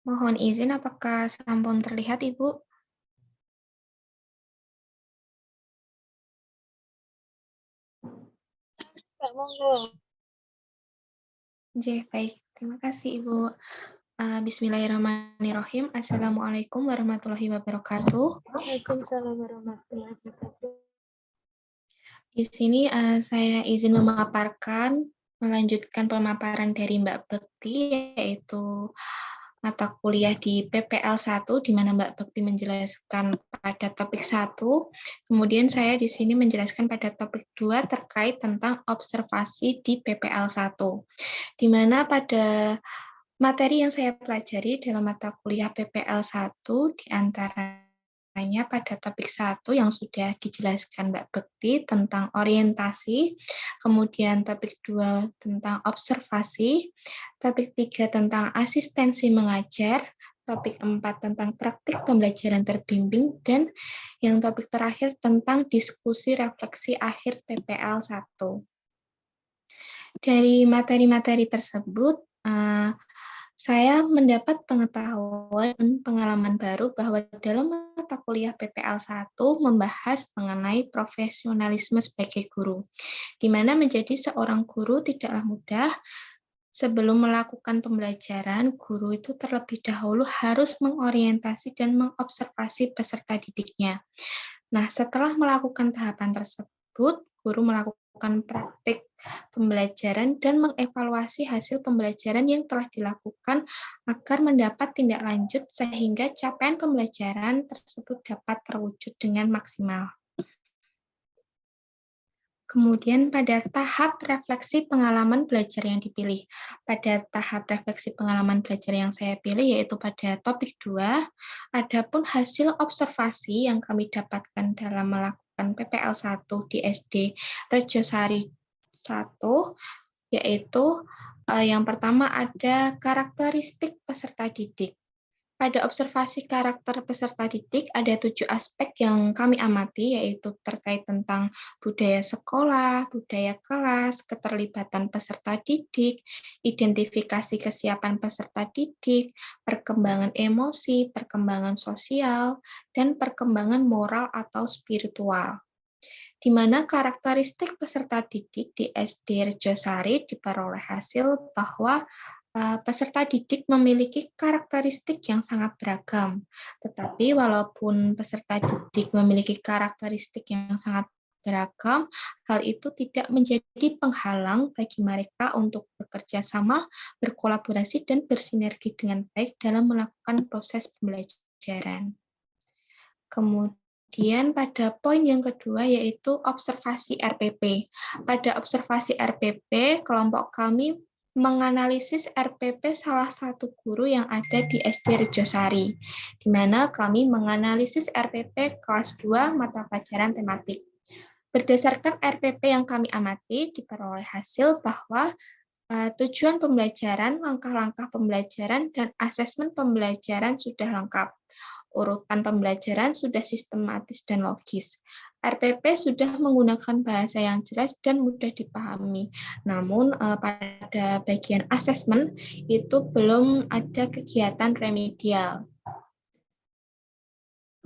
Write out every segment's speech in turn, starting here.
Mohon izin apakah sampun terlihat, Ibu? Kak, monggo. Baik. Terima kasih, Ibu. Bismillahirrahmanirrahim. Assalamualaikum warahmatullahi wabarakatuh. Waalaikumsalam warahmatullahi wabarakatuh. Di sini saya izin melanjutkan pemaparan dari Mbak Bekti, yaitu mata kuliah di PPL 1, di mana Mbak Bekti menjelaskan pada topik 1. Kemudian saya di sini menjelaskan pada topik 2 terkait tentang observasi di PPL 1. Di mana pada materi yang saya pelajari dalam mata kuliah PPL 1 di antaranya pada topik 1 yang sudah dijelaskan Mbak Bekti tentang orientasi, kemudian topik 2 tentang observasi, topik 3 tentang asistensi mengajar, topik 4 tentang praktik pembelajaran terbimbing, dan yang topik terakhir tentang diskusi refleksi akhir PPL 1. Dari materi-materi tersebut, saya mendapat pengetahuan dan pengalaman baru bahwa dalam mata kuliah PPL 1 membahas mengenai profesionalisme sebagai guru, di mana menjadi seorang guru tidaklah mudah. Sebelum melakukan pembelajaran, guru itu terlebih dahulu harus mengorientasi dan mengobservasi peserta didiknya. Nah, setelah melakukan tahapan tersebut, guru melakukan praktik pembelajaran dan mengevaluasi hasil pembelajaran yang telah dilakukan agar mendapat tindak lanjut sehingga capaian pembelajaran tersebut dapat terwujud dengan maksimal. Kemudian pada tahap refleksi pengalaman belajar yang dipilih. Pada tahap refleksi pengalaman belajar yang saya pilih yaitu pada topik 2, adapun hasil observasi yang kami dapatkan dalam melakukan PPL 1 di SD Rejosari 1, yaitu yang pertama ada karakteristik peserta didik. Pada observasi karakter peserta didik, ada 7 aspek yang kami amati, yaitu terkait tentang budaya sekolah, budaya kelas, keterlibatan peserta didik, identifikasi kesiapan peserta didik, perkembangan emosi, perkembangan sosial, dan perkembangan moral atau spiritual. Di mana karakteristik peserta didik di SD Rejosari diperoleh hasil bahwa peserta didik memiliki karakteristik yang sangat beragam. Tetapi walaupun peserta didik memiliki karakteristik yang sangat beragam, hal itu tidak menjadi penghalang bagi mereka untuk bekerja sama, berkolaborasi, dan bersinergi dengan baik dalam melakukan proses pembelajaran. Kemudian pada poin yang kedua yaitu observasi RPP. Pada observasi RPP, kelompok kami menganalisis RPP salah satu guru yang ada di SD Rejosari, di mana kami menganalisis RPP kelas 2 mata pelajaran tematik. Berdasarkan RPP yang kami amati, diperoleh hasil bahwa tujuan pembelajaran, langkah-langkah pembelajaran, dan asesmen pembelajaran sudah lengkap. Urutan pembelajaran sudah sistematis dan logis. RPP sudah menggunakan bahasa yang jelas dan mudah dipahami. Namun pada bagian asesmen itu belum ada kegiatan remedial.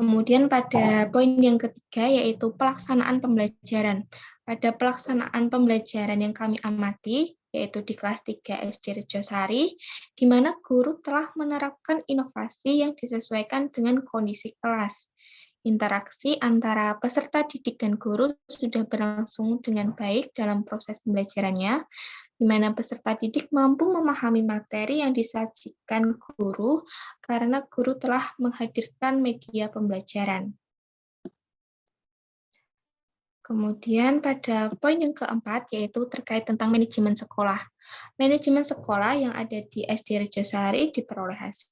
Kemudian pada poin yang ketiga yaitu pelaksanaan pembelajaran. Pada pelaksanaan pembelajaran yang kami amati, yaitu di kelas 3 SD Rejosari, di mana guru telah menerapkan inovasi yang disesuaikan dengan kondisi kelas. Interaksi antara peserta didik dan guru sudah berlangsung dengan baik dalam proses pembelajarannya, di mana peserta didik mampu memahami materi yang disajikan guru karena guru telah menghadirkan media pembelajaran. Kemudian pada poin yang keempat yaitu terkait tentang manajemen sekolah. Manajemen sekolah yang ada di SD Rejosari diperoleh hasil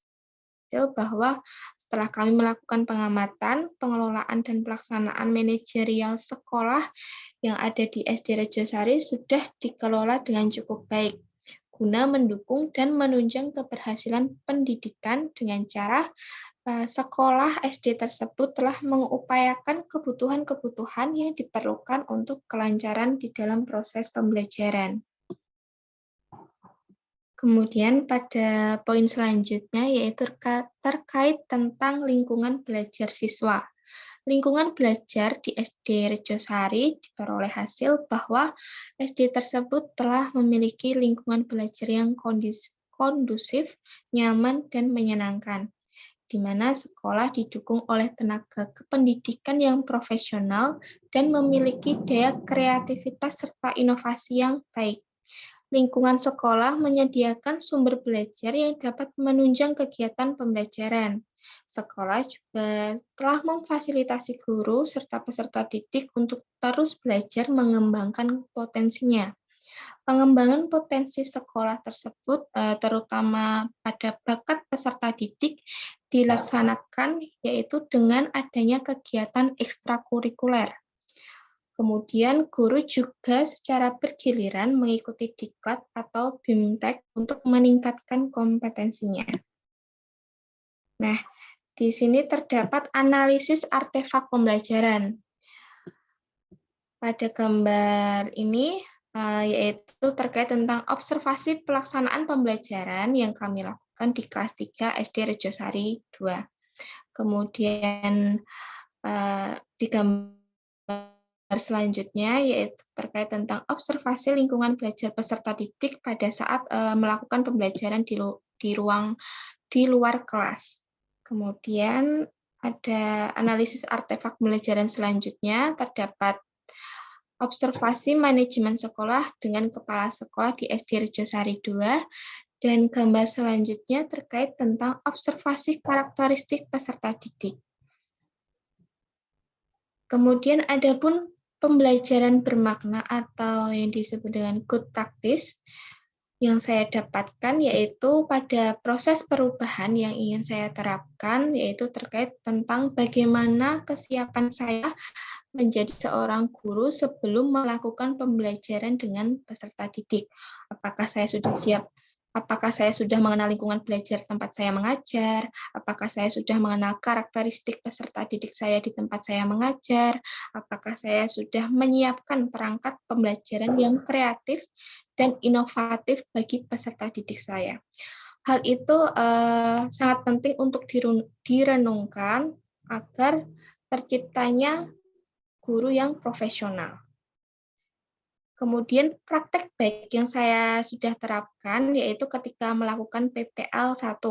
bahwa setelah kami melakukan pengamatan, pengelolaan, dan pelaksanaan manajerial sekolah yang ada di SD Rejosari sudah dikelola dengan cukup baik, guna mendukung dan menunjang keberhasilan pendidikan dengan cara sekolah SD tersebut telah mengupayakan kebutuhan-kebutuhan yang diperlukan untuk kelancaran di dalam proses pembelajaran. Kemudian pada poin selanjutnya yaitu terkait tentang lingkungan belajar siswa. Lingkungan belajar di SD Rejosari diperoleh hasil bahwa SD tersebut telah memiliki lingkungan belajar yang kondusif, nyaman, dan menyenangkan, di mana sekolah didukung oleh tenaga kependidikan yang profesional dan memiliki daya kreativitas serta inovasi yang baik. Lingkungan sekolah menyediakan sumber belajar yang dapat menunjang kegiatan pembelajaran. Sekolah juga telah memfasilitasi guru serta peserta didik untuk terus belajar mengembangkan potensinya. Pengembangan potensi sekolah tersebut, terutama pada bakat peserta didik, dilaksanakan yaitu dengan adanya kegiatan ekstrakurikuler. Kemudian guru juga secara bergiliran mengikuti diklat atau BIMTEK untuk meningkatkan kompetensinya. Nah, di sini terdapat analisis artefak pembelajaran. Pada gambar ini, yaitu terkait tentang observasi pelaksanaan pembelajaran yang kami lakukan di kelas 3 SD Rejosari 2. Kemudian di gambar selanjutnya yaitu terkait tentang observasi lingkungan belajar peserta didik pada saat melakukan pembelajaran di luar kelas. Kemudian ada analisis artefak pembelajaran selanjutnya, terdapat observasi manajemen sekolah dengan kepala sekolah di SD Rejosari 2, dan gambar selanjutnya terkait tentang observasi karakteristik peserta didik. Kemudian ada pun pembelajaran bermakna atau yang disebut dengan good practice yang saya dapatkan, yaitu pada proses perubahan yang ingin saya terapkan, yaitu terkait tentang bagaimana kesiapan saya menjadi seorang guru sebelum melakukan pembelajaran dengan peserta didik. Apakah saya sudah siap? Apakah saya sudah mengenal lingkungan belajar tempat saya mengajar? Apakah saya sudah mengenal karakteristik peserta didik saya di tempat saya mengajar? Apakah saya sudah menyiapkan perangkat pembelajaran yang kreatif dan inovatif bagi peserta didik saya? Hal itu sangat penting untuk direnungkan agar terciptanya guru yang profesional. Kemudian praktek baik yang saya sudah terapkan yaitu ketika melakukan PPL 1.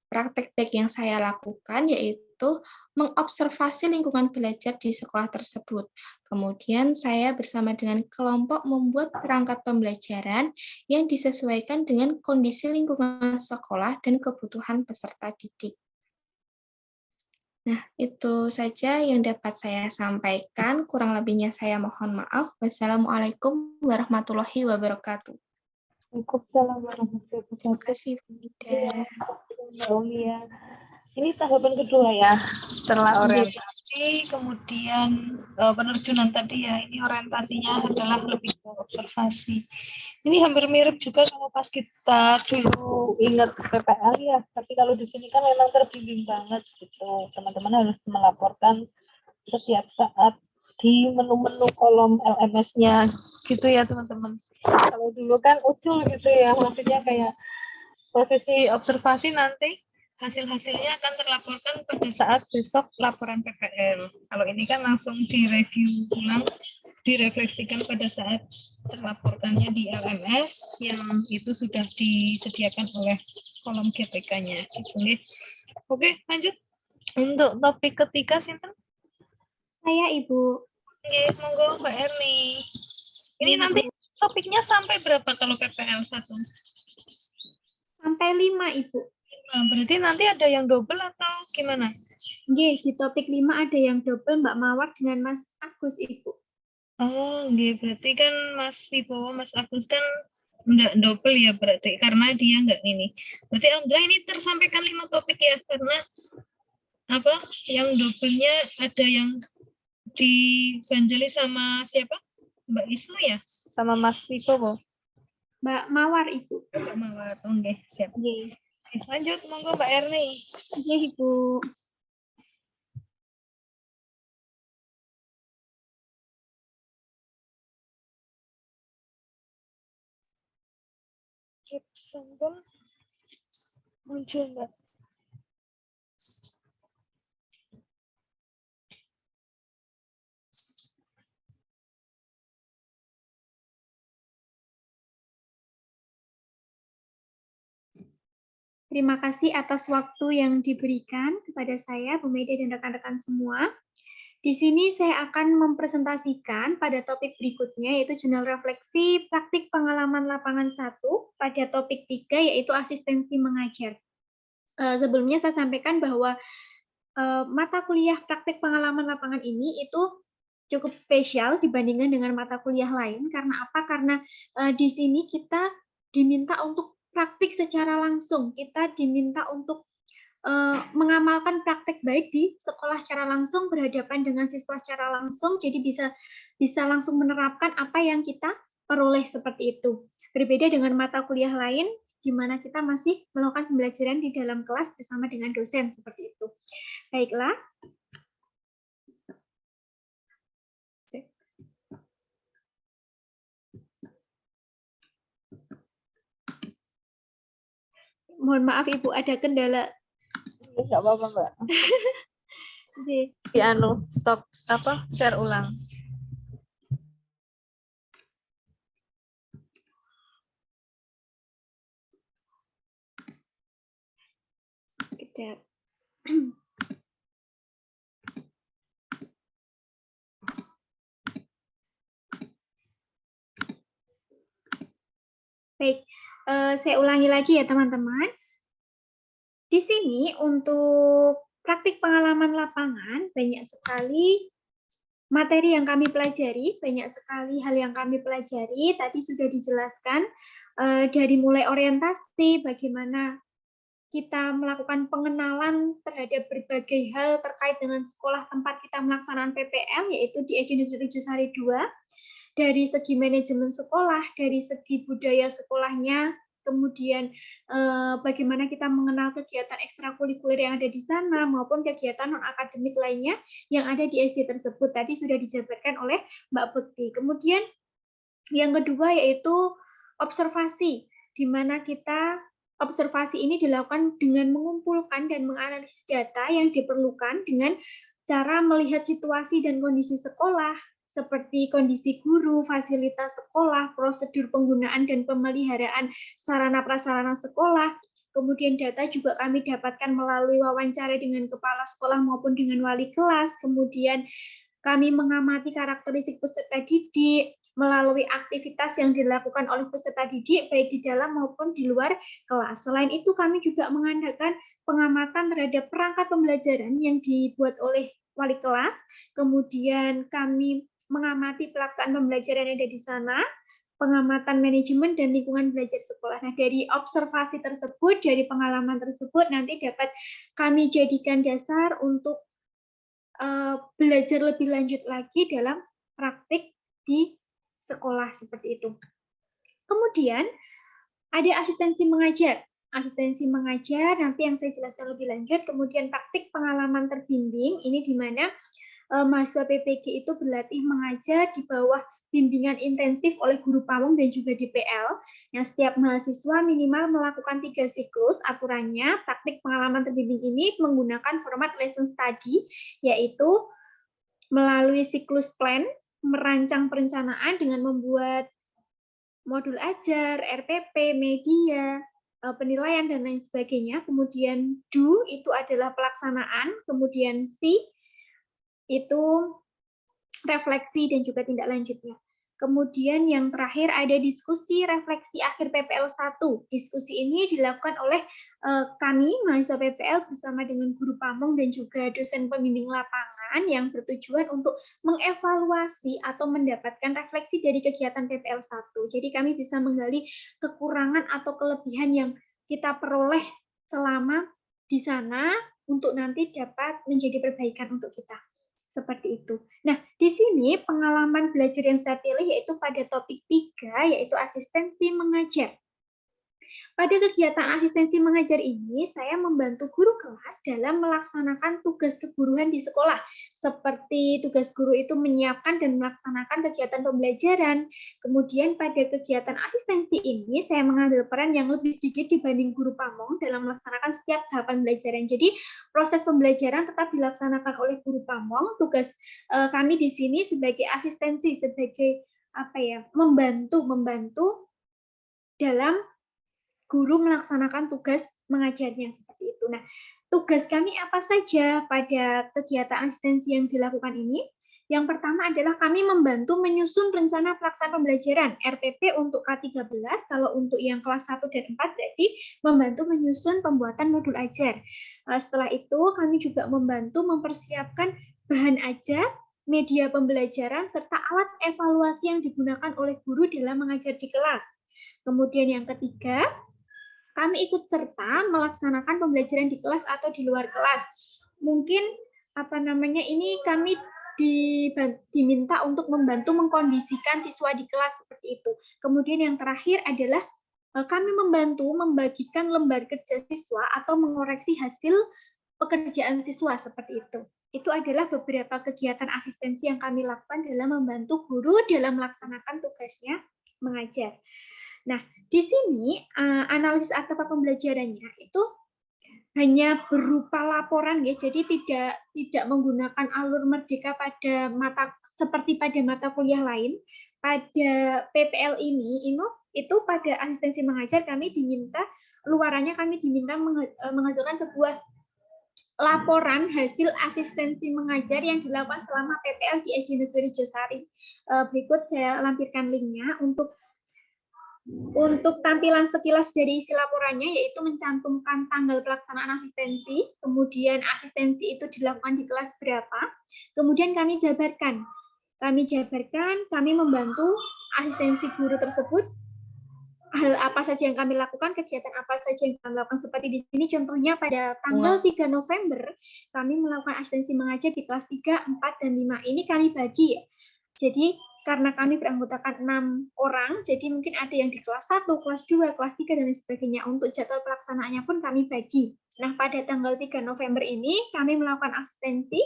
Praktek baik yang saya lakukan yaitu mengobservasi lingkungan belajar di sekolah tersebut. Kemudian saya bersama dengan kelompok membuat perangkat pembelajaran yang disesuaikan dengan kondisi lingkungan sekolah dan kebutuhan peserta didik. Nah, itu saja yang dapat saya sampaikan. Kurang lebihnya saya mohon maaf. Wassalamualaikum warahmatullahi wabarakatuh. Waalaikumsalam warahmatullahi Terima wabarakatuh. kasih, Bu Ida. Ya. Ini tahapan kedua ya. Setelah orientasi, kemudian penerjunan tadi ya. Ini orientasinya adalah lebih ke observasi. Ini hampir mirip juga sama pas kita dulu ingat PPL ya. Tapi kalau di sini kan memang terbimbing banget gitu. Teman-teman harus melaporkan setiap saat di menu-menu kolom LMS-nya gitu ya teman-teman. Kalau dulu kan ucul gitu ya, maksudnya kayak posisi observasi nanti hasil-hasilnya akan terlaporkan pada saat besok laporan PPL. Kalau ini kan langsung direview ulang, direfleksikan pada saat terlaporkannya di LMS yang itu sudah disediakan oleh kolom GPK-nya. Oke, lanjut. Untuk topik ketiga, Sinten? Saya, Ibu. Oke, monggo Mbak Erni. Ini nanti topiknya sampai berapa kalau PPL 1? Sampai 5, Ibu. Nah, berarti nanti ada yang double atau gimana? Nggih, di topik 5 ada yang double Mbak Mawar dengan Mas Agus, Ibu. Oh, berarti kan Mas Wibowo, Mas Agus kan enggak double ya berarti karena dia enggak ini. Berarti alhamdulillah ini tersampaikan 5 topik ya karena apa? Yang double-nya ada yang dibanjali sama siapa? Mbak Isma ya? Sama Mas Wibowo. Mbak Mawar, Ibu. Mbak Mawar. Oke, siap. Nggih. Lanjut, monggo Mbak Erni. Nggih, Ibu. Sampel muncul Mbak. Terima kasih atas waktu yang diberikan kepada saya, Bu Media dan rekan-rekan semua. Di sini saya akan mempresentasikan pada topik berikutnya, yaitu jurnal refleksi praktik pengalaman lapangan 1 pada topik 3, yaitu asistensi mengajar. Sebelumnya saya sampaikan bahwa mata kuliah praktik pengalaman lapangan ini itu cukup spesial dibandingkan dengan mata kuliah lain. Karena apa? Karena di sini kita diminta untuk praktik secara langsung. Kita diminta untuk mengamalkan praktek baik di sekolah secara langsung, berhadapan dengan siswa secara langsung, jadi bisa langsung menerapkan apa yang kita peroleh seperti itu. Berbeda dengan mata kuliah lain, di mana kita masih melakukan pembelajaran di dalam kelas bersama dengan dosen seperti itu. Baiklah. Mohon maaf Ibu, ada kendala. Enggak apa-apa Mbak. Di stop share ulang. Sekedar. Baik, saya ulangi lagi ya teman-teman. Di sini untuk praktik pengalaman lapangan banyak sekali materi yang kami pelajari, banyak sekali hal yang kami pelajari. Tadi sudah dijelaskan dari mulai orientasi, bagaimana kita melakukan pengenalan terhadap berbagai hal terkait dengan sekolah tempat kita melaksanakan PPL, yaitu di Edi Nurjusari 2. Dari segi manajemen sekolah, dari segi budaya sekolahnya, kemudian bagaimana kita mengenal kegiatan ekstrakurikuler yang ada di sana, maupun kegiatan non-akademik lainnya yang ada di SD tersebut. Tadi sudah dijabarkan oleh Mbak Bekti. Kemudian yang kedua yaitu observasi, di mana kita observasi ini dilakukan dengan mengumpulkan dan menganalisis data yang diperlukan dengan cara melihat situasi dan kondisi sekolah, seperti kondisi guru, fasilitas sekolah, prosedur penggunaan dan pemeliharaan sarana prasarana sekolah. Kemudian data juga kami dapatkan melalui wawancara dengan kepala sekolah maupun dengan wali kelas. Kemudian kami mengamati karakteristik peserta didik melalui aktivitas yang dilakukan oleh peserta didik baik di dalam maupun di luar kelas. Selain itu kami juga mengandalkan pengamatan terhadap perangkat pembelajaran yang dibuat oleh wali kelas. Kemudian kami mengamati pelaksanaan pembelajaran yang ada di sana, pengamatan manajemen dan lingkungan belajar sekolah. Nah, dari observasi tersebut, dari pengalaman tersebut nanti dapat kami jadikan dasar untuk belajar lebih lanjut lagi dalam praktik di sekolah seperti itu. Kemudian ada asistensi mengajar. Asistensi mengajar nanti yang saya jelaskan lebih lanjut. Kemudian praktik pengalaman terbimbing, ini di mana mahasiswa PPG itu berlatih mengajar di bawah bimbingan intensif oleh guru pamong dan juga DPL. Yang setiap mahasiswa minimal melakukan 3 siklus. Aturannya praktik pengalaman terbimbing ini menggunakan format lesson study, yaitu melalui siklus plan, merancang perencanaan dengan membuat modul ajar, RPP, media, penilaian, dan lain sebagainya. Kemudian do itu adalah pelaksanaan, kemudian C itu refleksi dan juga tindak lanjutnya. Kemudian yang terakhir ada diskusi refleksi akhir PPL 1. Diskusi ini dilakukan oleh kami, mahasiswa PPL, bersama dengan guru pamong dan juga dosen pembimbing lapangan yang bertujuan untuk mengevaluasi atau mendapatkan refleksi dari kegiatan PPL 1. Jadi kami bisa menggali kekurangan atau kelebihan yang kita peroleh selama di sana untuk nanti dapat menjadi perbaikan untuk kita. Seperti itu. Nah, di sini pengalaman belajar yang saya pilih yaitu pada topik 3, yaitu asistensi mengajar. pada kegiatan asistensi mengajar ini, saya membantu guru kelas dalam melaksanakan tugas keguruan di sekolah, seperti tugas guru itu menyiapkan dan melaksanakan kegiatan pembelajaran. Kemudian pada kegiatan asistensi ini, saya mengambil peran yang lebih sedikit dibanding guru pamong dalam melaksanakan setiap tahapan pembelajaran. Jadi, proses pembelajaran tetap dilaksanakan oleh guru pamong. Tugas kami di sini sebagai asistensi, sebagai membantu dalam guru melaksanakan tugas mengajarnya seperti itu. Nah, tugas kami apa saja pada kegiatan asistensi yang dilakukan ini? Yang pertama adalah kami membantu menyusun rencana pelaksanaan pembelajaran RPP untuk K13, kalau untuk yang kelas 1 dan 4 berarti membantu menyusun pembuatan modul ajar. Setelah itu kami juga membantu mempersiapkan bahan ajar, media pembelajaran, serta alat evaluasi yang digunakan oleh guru dalam mengajar di kelas. Kemudian yang ketiga, kami ikut serta melaksanakan pembelajaran di kelas atau di luar kelas. Mungkin ini kami diminta untuk membantu mengkondisikan siswa di kelas seperti itu. Kemudian yang terakhir adalah kami membantu membagikan lembar kerja siswa atau mengoreksi hasil pekerjaan siswa seperti itu. Itu adalah beberapa kegiatan asistensi yang kami lakukan dalam membantu guru dalam melaksanakan tugasnya mengajar. Nah, di sini analisis artefak pembelajarannya itu hanya berupa laporan ya, jadi tidak menggunakan alur merdeka seperti pada mata kuliah lain. Pada PPL ini itu pada asistensi mengajar kami diminta menghasilkan sebuah laporan hasil asistensi mengajar yang dilakukan selama PPL di SD Negeri Josari. Berikut saya lampirkan linknya untuk tampilan sekilas dari isi laporannya, yaitu mencantumkan tanggal pelaksanaan asistensi, kemudian asistensi itu dilakukan di kelas berapa, kemudian kami jabarkan, kami membantu asistensi guru tersebut, hal apa saja yang kami lakukan, kegiatan apa saja yang kami lakukan. Seperti di sini contohnya pada tanggal 3 November, kami melakukan asistensi mengajar di kelas 3, 4, dan 5. Ini kami bagi ya. Jadi, karena kami beranggotakan 6 orang, jadi mungkin ada yang di kelas 1, kelas 2, kelas 3, dan lain sebagainya. Untuk jadwal pelaksanaannya pun kami bagi. Nah, pada tanggal 3 November ini, kami melakukan asistensi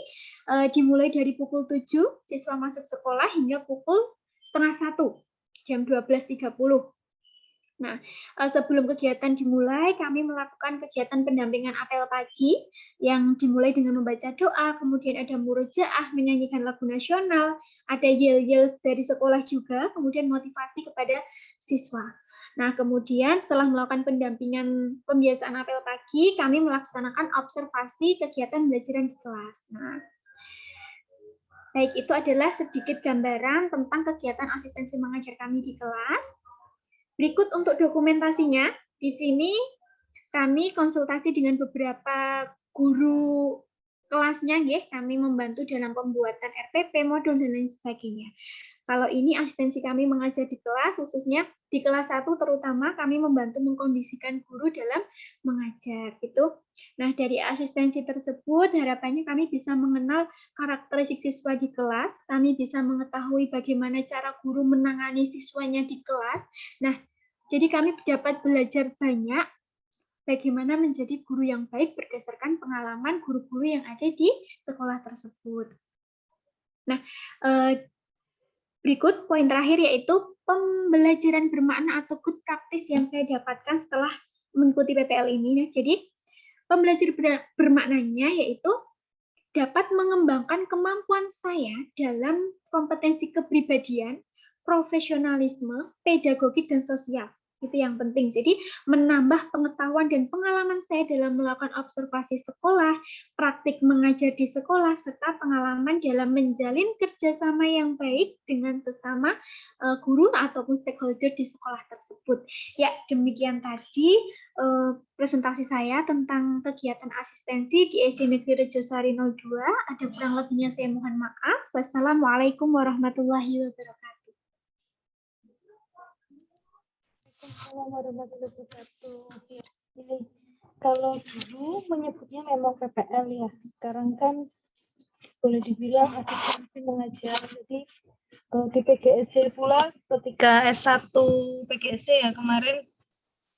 dimulai dari pukul 7, siswa masuk sekolah, hingga pukul 12:30, jam 12.30. Nah, sebelum kegiatan dimulai, kami melakukan kegiatan pendampingan apel pagi yang dimulai dengan membaca doa, kemudian ada murojaah, menyanyikan lagu nasional, ada yel-yel dari sekolah juga, kemudian motivasi kepada siswa. Nah, kemudian setelah melakukan pendampingan pembiasaan apel pagi, kami melaksanakan observasi kegiatan pembelajaran di kelas. Nah, baik, itu adalah sedikit gambaran tentang kegiatan asistensi mengajar kami di kelas. Berikut untuk dokumentasinya, di sini kami konsultasi dengan beberapa guru kelasnya, kami membantu dalam pembuatan RPP, modul, dan lain sebagainya. Kalau ini asistensi kami mengajar di kelas, khususnya di kelas 1 terutama kami membantu mengkondisikan guru dalam mengajar. Nah, dari asistensi tersebut harapannya kami bisa mengenal karakteristik siswa di kelas, kami bisa mengetahui bagaimana cara guru menangani siswanya di kelas. Nah, jadi kami dapat belajar banyak bagaimana menjadi guru yang baik berdasarkan pengalaman guru-guru yang ada di sekolah tersebut. Nah, berikut poin terakhir yaitu pembelajaran bermakna atau good practice yang saya dapatkan setelah mengikuti PPL ini. Jadi, pembelajaran bermaknanya yaitu dapat mengembangkan kemampuan saya dalam kompetensi kepribadian, profesionalisme, pedagogi, dan sosial. Itu yang penting. Jadi, menambah pengetahuan dan pengalaman saya dalam melakukan observasi sekolah, praktik mengajar di sekolah, serta pengalaman dalam menjalin kerjasama yang baik dengan sesama guru ataupun stakeholder di sekolah tersebut. Ya, demikian tadi presentasi saya tentang kegiatan asistensi di SD Negeri Rejosari 02. Ada kurang lebihnya saya mohon maaf. Wassalamualaikum warahmatullahi wabarakatuh. Waalaikumsalam warahmatullahi wabarakatuh. Ini kalau dulu menyebutnya memang PPL ya, sekarang kan boleh dibilang asistensi mengajar. Jadi di PGSD pula ketika S1 PGSD ya kemarin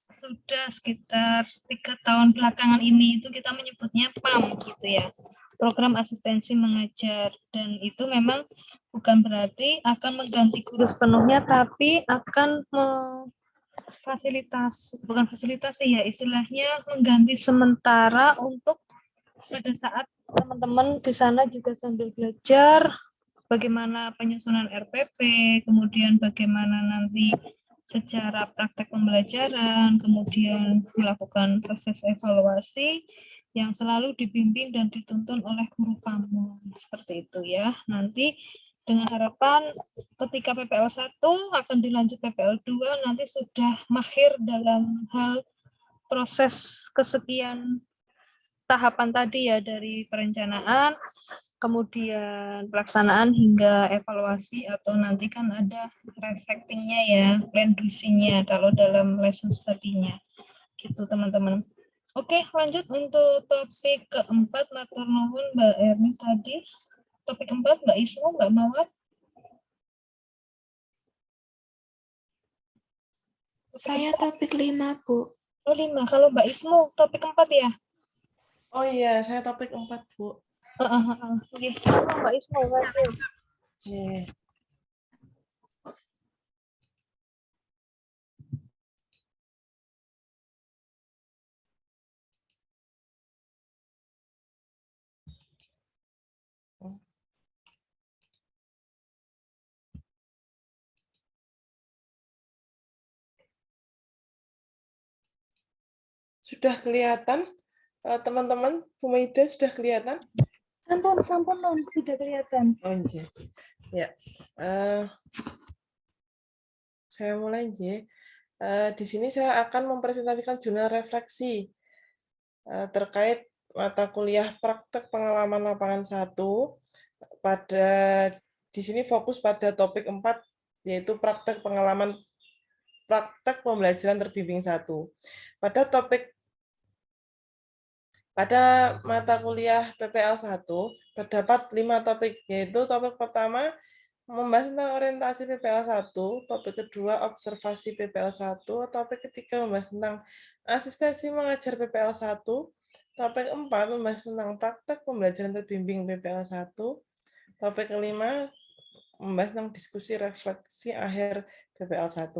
sudah sekitar 3 tahun belakangan ini itu kita menyebutnya PAM gitu ya, program asistensi mengajar, dan itu memang bukan berarti akan mengganti guru sepenuhnya, tapi akan bukan fasilitasi ya, istilahnya mengganti sementara untuk pada saat teman-teman di sana juga sambil belajar bagaimana penyusunan RPP, kemudian bagaimana nanti secara praktek pembelajaran, kemudian melakukan proses evaluasi yang selalu dibimbing dan dituntun oleh guru kamu. Seperti itu ya. Nanti dengan harapan ketika PPL 1 akan dilanjut PPL 2 nanti sudah mahir dalam hal proses kesekian tahapan tadi ya, dari perencanaan, kemudian pelaksanaan hingga evaluasi, atau nanti kan ada reflectingnya ya, plan do-nya kalau dalam lesson study-nya. Gitu teman-teman. Oke, lanjut untuk topik keempat, matur nuwun Mbak Erni tadi. Topik keempat Mbak Ismu, Mbak Mawar. Saya topik 5, Bu. Oh 5, kalau Mbak Ismu topik keempat ya? Oh iya, saya topik 4, Bu. Oke, Mbak Ismu, lanjut. Oke. Sudah kelihatan, teman-teman? Bu Maida sudah kelihatan? Sampun, sudah kelihatan. Oh iya. Ya. Saya mulai ya. Di sini saya akan mempresentasikan jurnal refleksi terkait mata kuliah praktek pengalaman lapangan 1 pada di sini fokus pada topik 4 yaitu praktek pembelajaran terbimbing 1. Pada mata kuliah PPL 1 terdapat 5 topik, yaitu topik pertama membahas tentang orientasi PPL 1, topik kedua observasi PPL 1, topik ketiga membahas tentang asistensi mengajar PPL 1, topik 4 membahas tentang praktek pembelajaran terbimbing PPL 1, topik kelima membahas tentang diskusi refleksi akhir PPL 1.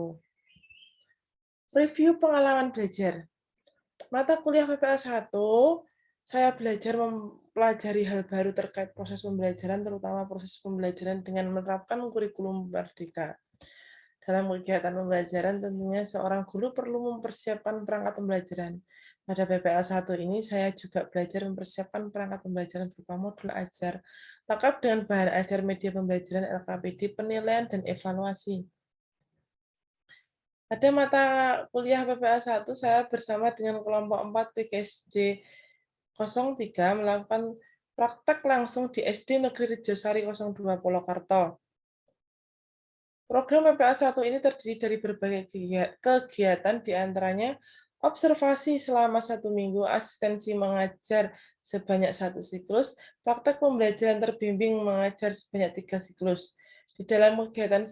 Review pengalaman belajar. Mata kuliah PPL 1, saya belajar mempelajari hal baru terkait proses pembelajaran, terutama proses pembelajaran dengan menerapkan kurikulum merdeka. Dalam kegiatan pembelajaran, tentunya seorang guru perlu mempersiapkan perangkat pembelajaran. Pada PPL 1 ini, saya juga belajar mempersiapkan perangkat pembelajaran berupa modul ajar, lengkap dengan bahan ajar media pembelajaran LKPD, penilaian, dan evaluasi. Pada mata kuliah PPL 1, saya bersama dengan kelompok 4 PKSD 03 melakukan praktek langsung di SD Negeri Rejosari 02 Polokarto. Program PPL 1 ini terdiri dari berbagai kegiatan, diantaranya observasi selama 1 minggu, asistensi mengajar sebanyak 1 siklus, praktek pembelajaran terbimbing mengajar sebanyak 3 siklus. Di dalam kegiatan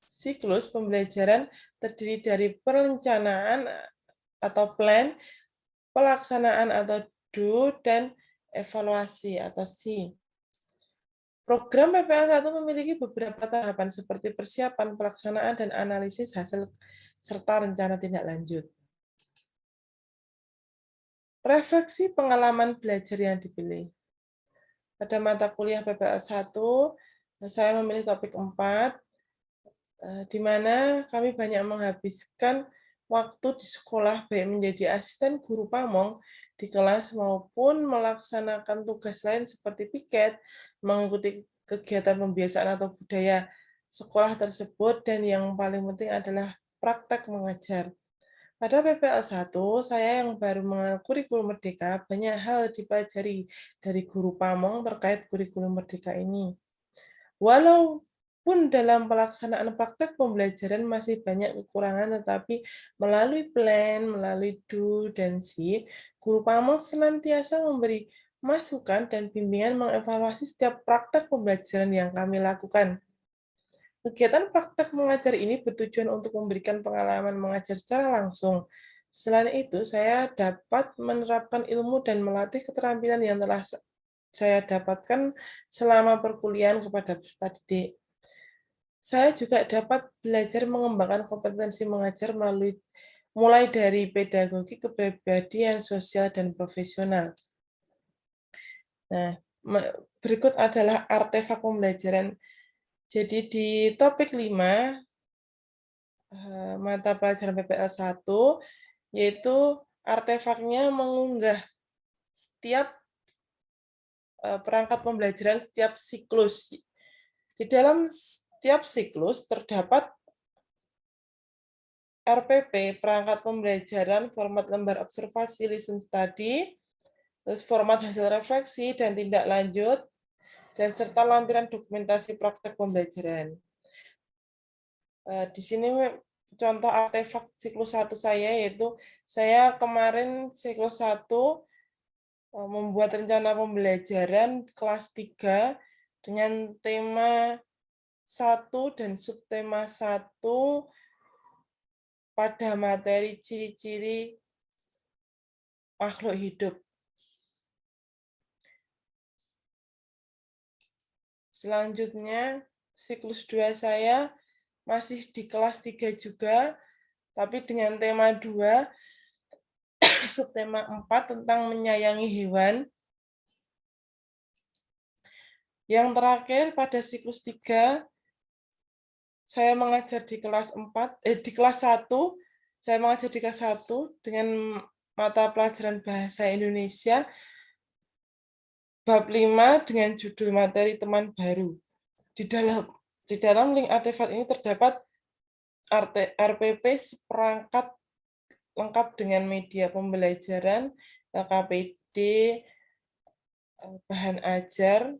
siklus pembelajaran terdiri dari perencanaan atau plan, pelaksanaan atau do, dan evaluasi atau see. Program PPL 1 memiliki beberapa tahapan seperti persiapan, pelaksanaan, dan analisis hasil serta rencana tindak lanjut. Refleksi pengalaman belajar yang dipilih. Pada mata kuliah PPL 1, saya memilih topik 4, di mana kami banyak menghabiskan waktu di sekolah, baik menjadi asisten guru pamong di kelas maupun melaksanakan tugas lain seperti piket, mengikuti kegiatan pembiasaan atau budaya sekolah tersebut, dan yang paling penting adalah praktek mengajar. Pada PPL 1, saya yang baru mengenal kurikulum merdeka, banyak hal dipelajari dari guru pamong terkait kurikulum merdeka ini. Walaupun dalam pelaksanaan praktek pembelajaran masih banyak kekurangan, tetapi melalui plan, melalui do, dan see, guru pamong senantiasa memberi masukan dan bimbingan mengevaluasi setiap praktek pembelajaran yang kami lakukan. Kegiatan praktek mengajar ini bertujuan untuk memberikan pengalaman mengajar secara langsung, Selain itu, saya dapat menerapkan ilmu dan melatih keterampilan yang telah saya dapatkan selama perkuliahan kepada peserta didik. Saya juga dapat belajar mengembangkan kompetensi mengajar mulai dari pedagogi, kepribadian, sosial, dan profesional. Nah, berikut adalah artefak pembelajaran. Jadi di topik 5, mata pelajaran PPL 1, yaitu artefaknya mengunggah setiap perangkat pembelajaran setiap siklus. Di dalam setiap siklus terdapat RPP, perangkat pembelajaran, format lembar observasi, listen study, terus format hasil refleksi dan tindak lanjut, dan serta lampiran dokumentasi praktek pembelajaran. Di sini contoh artefak siklus 1 saya, yaitu saya kemarin siklus 1 membuat rencana pembelajaran kelas 3 dengan tema 1 dan subtema 1 pada materi ciri-ciri makhluk hidup. Selanjutnya, siklus 2 saya masih di kelas 3 juga, tapi dengan tema 2, subtema 4 tentang menyayangi hewan. Yang terakhir, pada siklus 3, saya mengajar di kelas 1, saya mengajar di kelas 1 dengan mata pelajaran Bahasa Indonesia, bab 5 dengan judul materi teman baru. Di dalam link artefak ini terdapat RPP seperangkat lengkap dengan media pembelajaran, LKPD, bahan ajar,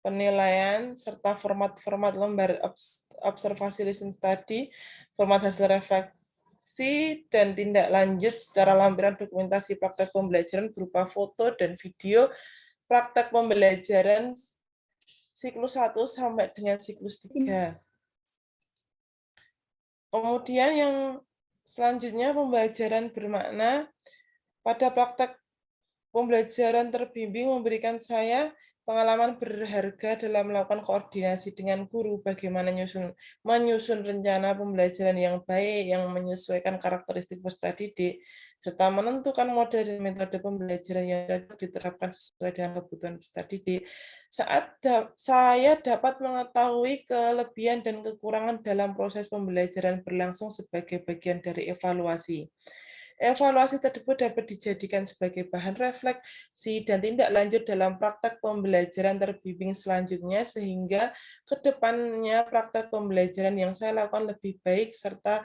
penilaian, serta format-format lembar observasi listen study, format hasil refleksi, dan tindak lanjut secara lampiran dokumentasi praktek pembelajaran berupa foto dan video praktek pembelajaran siklus 1 sampai dengan siklus 3. Kemudian yang selanjutnya pembelajaran bermakna. Pada praktek pembelajaran terbimbing memberikan saya pengalaman berharga dalam melakukan koordinasi dengan guru, bagaimana menyusun rencana pembelajaran yang baik, yang menyesuaikan karakteristik peserta didik, serta menentukan model dan metode pembelajaran yang cocok diterapkan sesuai dengan kebutuhan peserta didik. Saat saya dapat mengetahui kelebihan dan kekurangan dalam proses pembelajaran berlangsung sebagai bagian dari evaluasi. Evaluasi tersebut dapat dijadikan sebagai bahan refleksi dan tindak lanjut dalam praktek pembelajaran terbimbing selanjutnya, sehingga ke depannya praktek pembelajaran yang saya lakukan lebih baik serta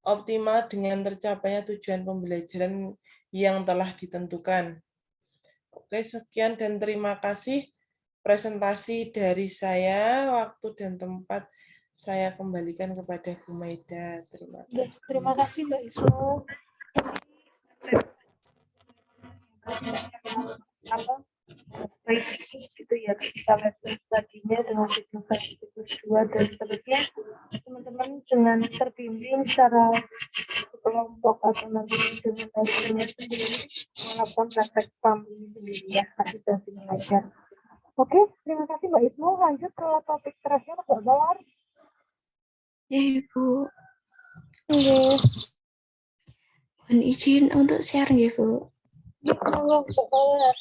optimal dengan tercapainya tujuan pembelajaran yang telah ditentukan. Oke, sekian dan terima kasih presentasi dari saya. Waktu dan tempat saya kembalikan kepada Bu Maida. Terima kasih. Terima kasih Mbak Ismu. Basic gitu ya, kita tadinya dengan siklus 2 dan seterusnya, teman-teman dengan terbimbing secara kelompok atau nanti dengan hasilnya sendiri melakukan praktek PAM ini sendiri ya, asistasi mengajar. Oke, terima kasih Mbak Ismu. Lanjut ke topik terakhir, Mbak Bawar. Ya, Ibu. Oke. Mohon izin untuk share, ya, Bu. Halo, Mbak Bawar.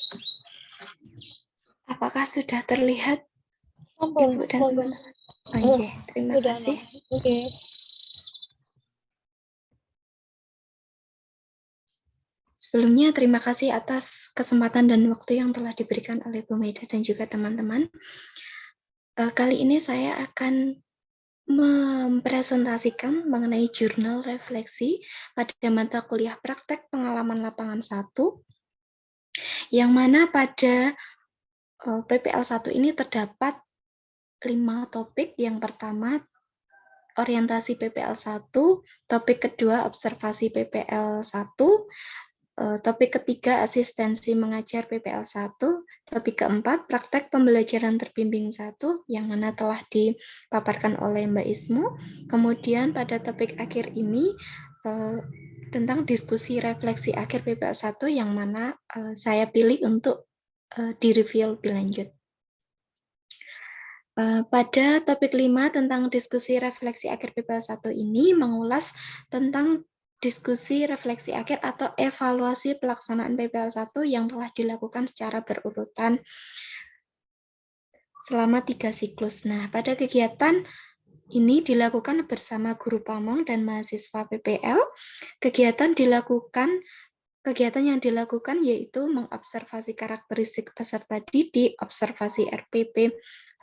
Apakah sudah terlihat, Ampun, Ibu dan teman-teman? Oke, terima kasih. Oke. Sebelumnya, terima kasih atas kesempatan dan waktu yang telah diberikan oleh Bu Maida dan juga teman-teman. Kali ini saya akan mempresentasikan mengenai jurnal refleksi pada mata kuliah praktek pengalaman lapangan 1, yang mana pada PPL 1 ini terdapat 5 topik. Yang pertama, orientasi PPL 1, topik kedua, observasi PPL 1, topik ketiga, asistensi mengajar PPL 1, topik keempat, praktek pembelajaran terbimbing 1, yang mana telah dipaparkan oleh Mbak Ismu. Kemudian pada topik akhir ini, tentang diskusi refleksi akhir PPL 1 yang mana saya pilih untuk direview lebih lanjut. Pada topik 5 tentang diskusi refleksi akhir PPL 1 ini mengulas tentang diskusi refleksi akhir atau evaluasi pelaksanaan PPL 1 yang telah dilakukan secara berurutan selama 3 siklus. Nah, pada kegiatan ini dilakukan bersama guru pamong dan mahasiswa PPL. Kegiatan yang dilakukan yaitu mengobservasi karakteristik peserta didik, observasi RPP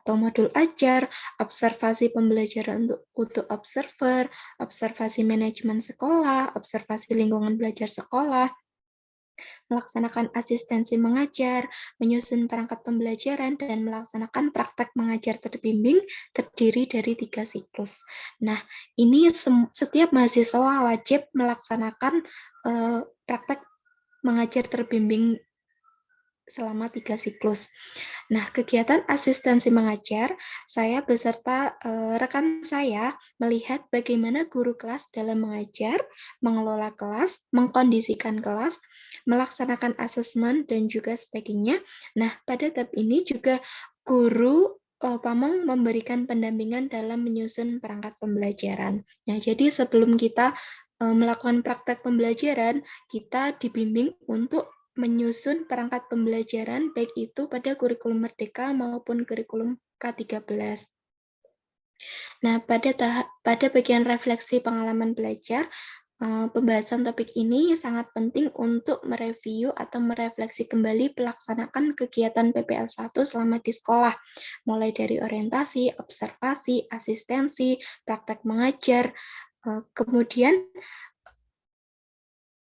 atau modul ajar, observasi pembelajaran untuk observer, observasi manajemen sekolah, observasi lingkungan belajar sekolah, melaksanakan asistensi mengajar, menyusun perangkat pembelajaran, dan melaksanakan praktek mengajar terbimbing terdiri dari 3 siklus. Nah, ini setiap mahasiswa wajib melaksanakan praktek mengajar terbimbing selama 3 siklus. Nah, kegiatan asistensi mengajar, saya beserta rekan saya melihat bagaimana guru kelas dalam mengajar, mengelola kelas, mengkondisikan kelas, melaksanakan asesmen, dan juga sebagainya. Nah, pada tab ini juga guru pamong memberikan pendampingan dalam menyusun perangkat pembelajaran. Nah, jadi sebelum kita melakukan praktek pembelajaran, kita dibimbing untuk menyusun perangkat pembelajaran baik itu pada kurikulum Merdeka maupun kurikulum K13. Nah, pada bagian refleksi pengalaman belajar, pembahasan topik ini sangat penting untuk mereview atau merefleksi kembali pelaksanaan kegiatan PPL 1 selama di sekolah, mulai dari orientasi, observasi, asistensi, praktek mengajar. Kemudian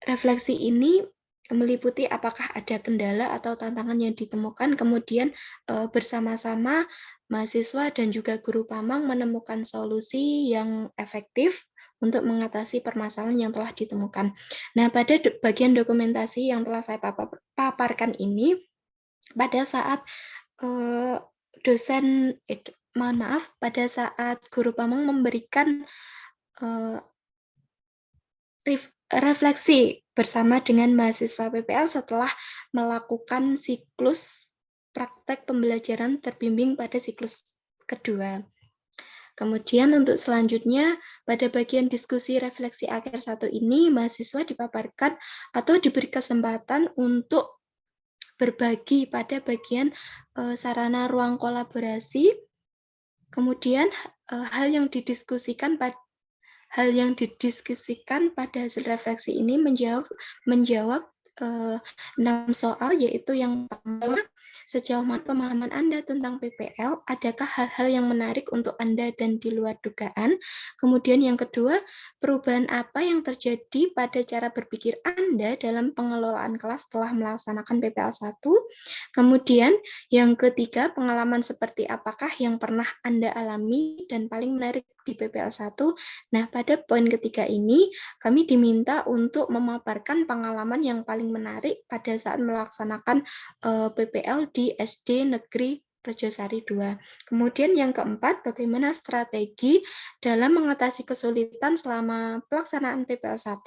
refleksi ini meliputi apakah ada kendala atau tantangan yang ditemukan, kemudian bersama-sama mahasiswa dan juga guru pamong menemukan solusi yang efektif untuk mengatasi permasalahan yang telah ditemukan. Nah, pada bagian dokumentasi yang telah saya paparkan ini, pada saat pada saat guru pamong memberikan refleksi bersama dengan mahasiswa PPL setelah melakukan siklus praktek pembelajaran terbimbing pada siklus kedua. Kemudian untuk selanjutnya, pada bagian diskusi refleksi akhir 1 ini, mahasiswa dipaparkan atau diberi kesempatan untuk berbagi pada bagian sarana ruang kolaborasi. Kemudian hal yang didiskusikan pada hasil refleksi ini menjawab 6 soal, yaitu yang pertama, sejauh mana pemahaman Anda tentang PPL, adakah hal-hal yang menarik untuk Anda dan di luar dugaan? Kemudian yang kedua, perubahan apa yang terjadi pada cara berpikir Anda dalam pengelolaan kelas setelah melaksanakan PPL 1? Kemudian yang ketiga, pengalaman seperti apakah yang pernah Anda alami dan paling menarik di PPL 1? Nah, pada poin ketiga ini, kami diminta untuk memaparkan pengalaman yang paling menarik pada saat melaksanakan PPL di SD Negeri Rejosari 2. Kemudian yang keempat, bagaimana strategi dalam mengatasi kesulitan selama pelaksanaan PPL 1,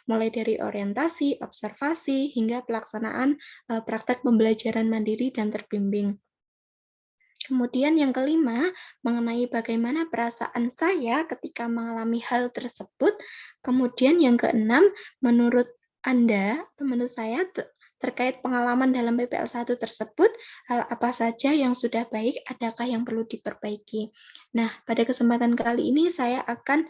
mulai dari orientasi, observasi, hingga pelaksanaan praktek pembelajaran mandiri dan terbimbing. Kemudian yang kelima, mengenai bagaimana perasaan saya ketika mengalami hal tersebut. Kemudian yang keenam, menurut Anda, menurut saya terkait pengalaman dalam PPL 1 tersebut, hal apa saja yang sudah baik, adakah yang perlu diperbaiki. Nah, pada kesempatan kali ini saya akan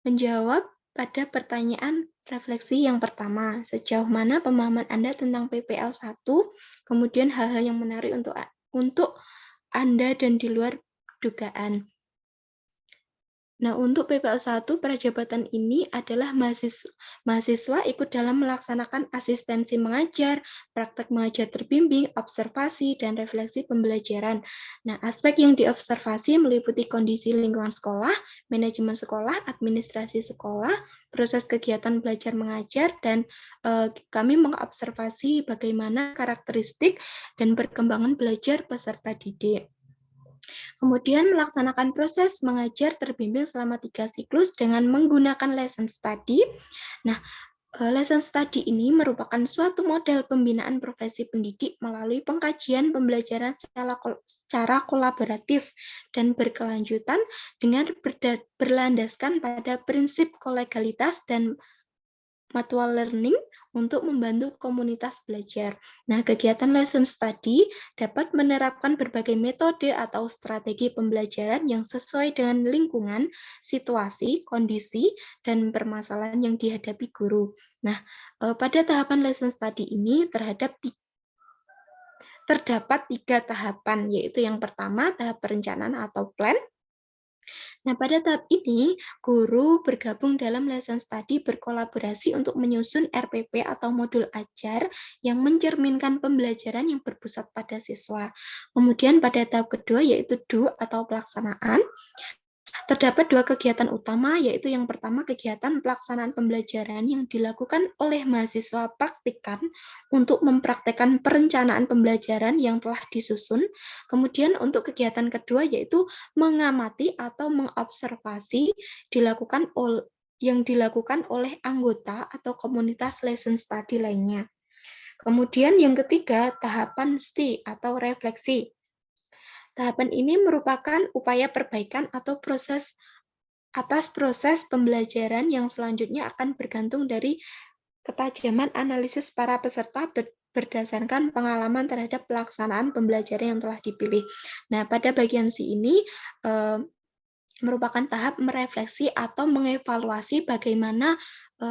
menjawab pada pertanyaan refleksi yang pertama, sejauh mana pemahaman Anda tentang PPL 1, kemudian hal-hal yang menarik untuk Anda dan di luar dugaan. Nah, untuk PPL 1, prajabatan ini adalah mahasiswa ikut dalam melaksanakan asistensi mengajar, praktek mengajar terbimbing, observasi, dan refleksi pembelajaran. Nah, aspek yang diobservasi meliputi kondisi lingkungan sekolah, manajemen sekolah, administrasi sekolah, proses kegiatan belajar mengajar, dan kami mengobservasi bagaimana karakteristik dan perkembangan belajar peserta didik. Kemudian melaksanakan proses mengajar terbimbing selama 3 siklus dengan menggunakan lesson study. Nah, lesson study ini merupakan suatu model pembinaan profesi pendidik melalui pengkajian pembelajaran secara kolaboratif dan berkelanjutan dengan berlandaskan pada prinsip kolegalitas dan mutual learning untuk membantu komunitas belajar. Nah, kegiatan lesson study dapat menerapkan berbagai metode atau strategi pembelajaran yang sesuai dengan lingkungan, situasi, kondisi, dan permasalahan yang dihadapi guru. Nah, pada tahapan lesson study ini terdapat 3 tahapan, yaitu yang pertama tahap perencanaan atau plan. Nah, pada tahap ini, guru bergabung dalam lesson study berkolaborasi untuk menyusun RPP atau modul ajar yang mencerminkan pembelajaran yang berpusat pada siswa. Kemudian pada tahap kedua yaitu do atau pelaksanaan. Terdapat 2 kegiatan utama, yaitu yang pertama kegiatan pelaksanaan pembelajaran yang dilakukan oleh mahasiswa praktikan untuk mempraktekkan perencanaan pembelajaran yang telah disusun. Kemudian untuk kegiatan kedua yaitu mengamati atau mengobservasi yang dilakukan oleh anggota atau komunitas lesson study lainnya. Kemudian yang ketiga, tahapan STI atau refleksi. Tahapan ini merupakan upaya perbaikan atau proses pembelajaran yang selanjutnya akan bergantung dari ketajaman analisis para peserta berdasarkan pengalaman terhadap pelaksanaan pembelajaran yang telah dipilih. Nah, pada bagian C ini merupakan tahap merefleksi atau mengevaluasi bagaimana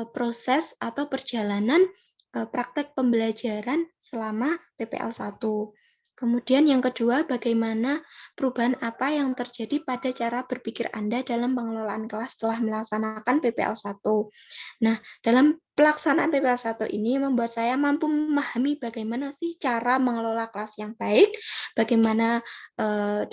proses atau perjalanan praktek pembelajaran selama PPL 1. Kemudian yang kedua, bagaimana perubahan apa yang terjadi pada cara berpikir Anda dalam pengelolaan kelas setelah melaksanakan PPL 1. Nah, dalam pelaksanaan PPL 1 ini membuat saya mampu memahami bagaimana sih cara mengelola kelas yang baik, bagaimana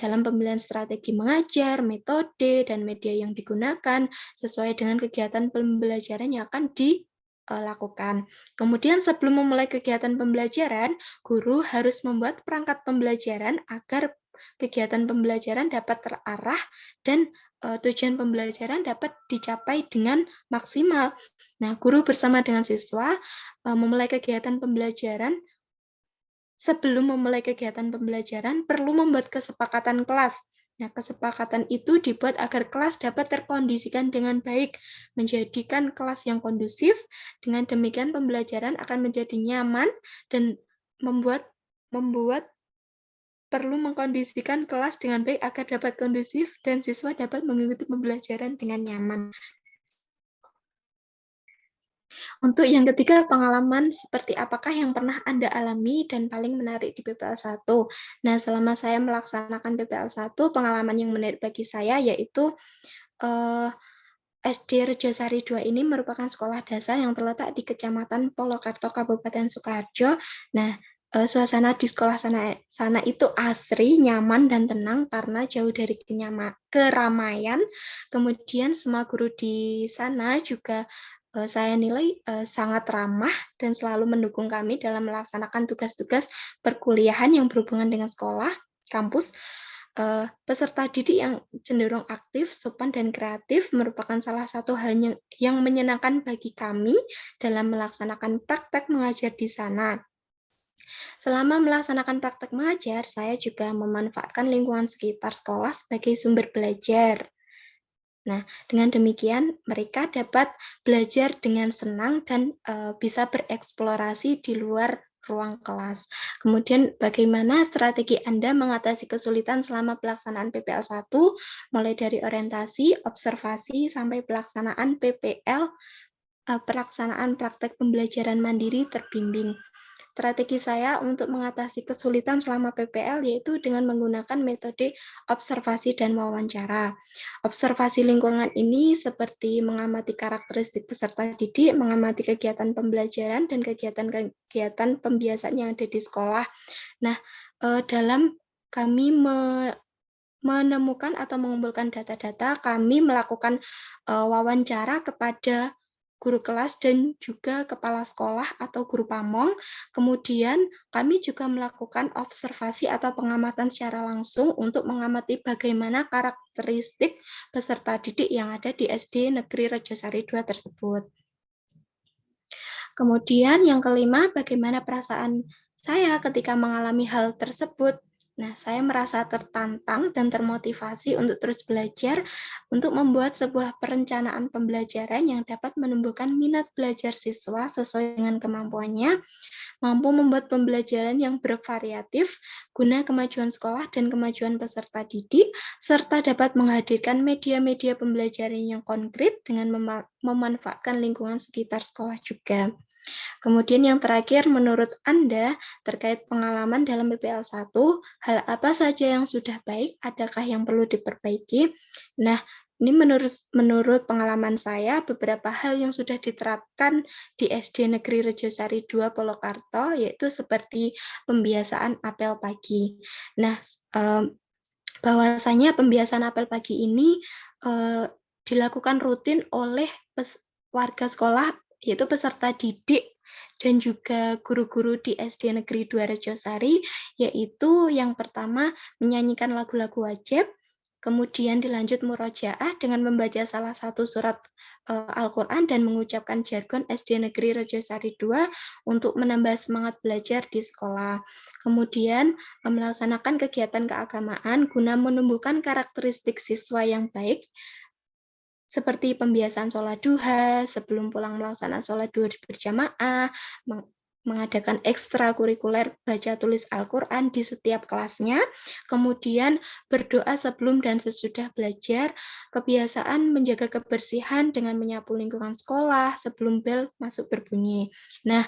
dalam pemilihan strategi mengajar, metode, dan media yang digunakan sesuai dengan kegiatan pembelajaran yang akan dilakukan. Kemudian sebelum memulai kegiatan pembelajaran, guru harus membuat perangkat pembelajaran agar kegiatan pembelajaran dapat terarah dan tujuan pembelajaran dapat dicapai dengan maksimal. Nah, guru bersama dengan siswa memulai kegiatan pembelajaran. Sebelum memulai kegiatan pembelajaran, perlu membuat kesepakatan kelas. Nah, kesepakatan itu dibuat agar kelas dapat terkondisikan dengan baik, menjadikan kelas yang kondusif. Dengan demikian, pembelajaran akan menjadi nyaman dan membuat perlu mengkondisikan kelas dengan baik agar dapat kondusif dan siswa dapat mengikuti pembelajaran dengan nyaman. Untuk yang ketiga, pengalaman seperti apakah yang pernah Anda alami dan paling menarik di PPL 1. Nah, selama saya melaksanakan PPL 1, pengalaman yang menarik bagi saya yaitu SD Rejosari 2 ini merupakan sekolah dasar yang terletak di Kecamatan Polokarto, Kabupaten Sukoharjo. Nah, suasana di sekolah sana itu asri, nyaman, dan tenang karena jauh dari keramaian. Kemudian semua guru di sana juga saya nilai sangat ramah dan selalu mendukung kami dalam melaksanakan tugas-tugas perkuliahan yang berhubungan dengan sekolah, kampus. Peserta didik yang cenderung aktif, sopan, dan kreatif merupakan salah satu hal yang menyenangkan bagi kami dalam melaksanakan praktek mengajar di sana. Selama melaksanakan praktek mengajar, saya juga memanfaatkan lingkungan sekitar sekolah sebagai sumber belajar. Nah, dengan demikian mereka dapat belajar dengan senang dan bisa bereksplorasi di luar ruang kelas. Kemudian bagaimana strategi Anda mengatasi kesulitan selama pelaksanaan PPL 1, mulai dari orientasi, observasi, sampai pelaksanaan PPL, pelaksanaan praktek pembelajaran mandiri terbimbing. Strategi saya untuk mengatasi kesulitan selama PPL yaitu dengan menggunakan metode observasi dan wawancara. Observasi lingkungan ini seperti mengamati karakteristik peserta didik, mengamati kegiatan pembelajaran, dan kegiatan pembiasaan yang ada di sekolah. Nah, dalam kami menemukan atau mengumpulkan data-data, kami melakukan wawancara kepada guru kelas dan juga kepala sekolah atau guru pamong. Kemudian kami juga melakukan observasi atau pengamatan secara langsung untuk mengamati bagaimana karakteristik peserta didik yang ada di SD Negeri Rejosari II tersebut. Kemudian yang kelima, bagaimana perasaan saya ketika mengalami hal tersebut. Nah, saya merasa tertantang dan termotivasi untuk terus belajar untuk membuat sebuah perencanaan pembelajaran yang dapat menumbuhkan minat belajar siswa sesuai dengan kemampuannya, mampu membuat pembelajaran yang bervariatif guna kemajuan sekolah dan kemajuan peserta didik, serta dapat menghadirkan media-media pembelajaran yang konkret dengan memanfaatkan lingkungan sekitar sekolah juga. Kemudian yang terakhir, menurut Anda terkait pengalaman dalam PPL 1, hal apa saja yang sudah baik, adakah yang perlu diperbaiki? Nah, ini menurut pengalaman saya, beberapa hal yang sudah diterapkan di SD Negeri Rejosari II Polokarto, yaitu seperti pembiasaan apel pagi. Nah, bahwasanya pembiasaan apel pagi ini dilakukan rutin oleh warga sekolah, yaitu peserta didik dan juga guru-guru di SD Negeri 2 Rejosari, yaitu yang pertama menyanyikan lagu-lagu wajib, kemudian dilanjut murojaah dengan membaca salah satu surat Al-Quran dan mengucapkan jargon SD Negeri Rejosari 2 untuk menambah semangat belajar di sekolah. Kemudian melaksanakan kegiatan keagamaan guna menumbuhkan karakteristik siswa yang baik, seperti pembiasaan sholat duha, sebelum pulang melaksanakan sholat duha berjamaah, mengadakan ekstrakurikuler baca tulis Al-Quran di setiap kelasnya, kemudian berdoa sebelum dan sesudah belajar, kebiasaan menjaga kebersihan dengan menyapu lingkungan sekolah sebelum bel masuk berbunyi. Nah,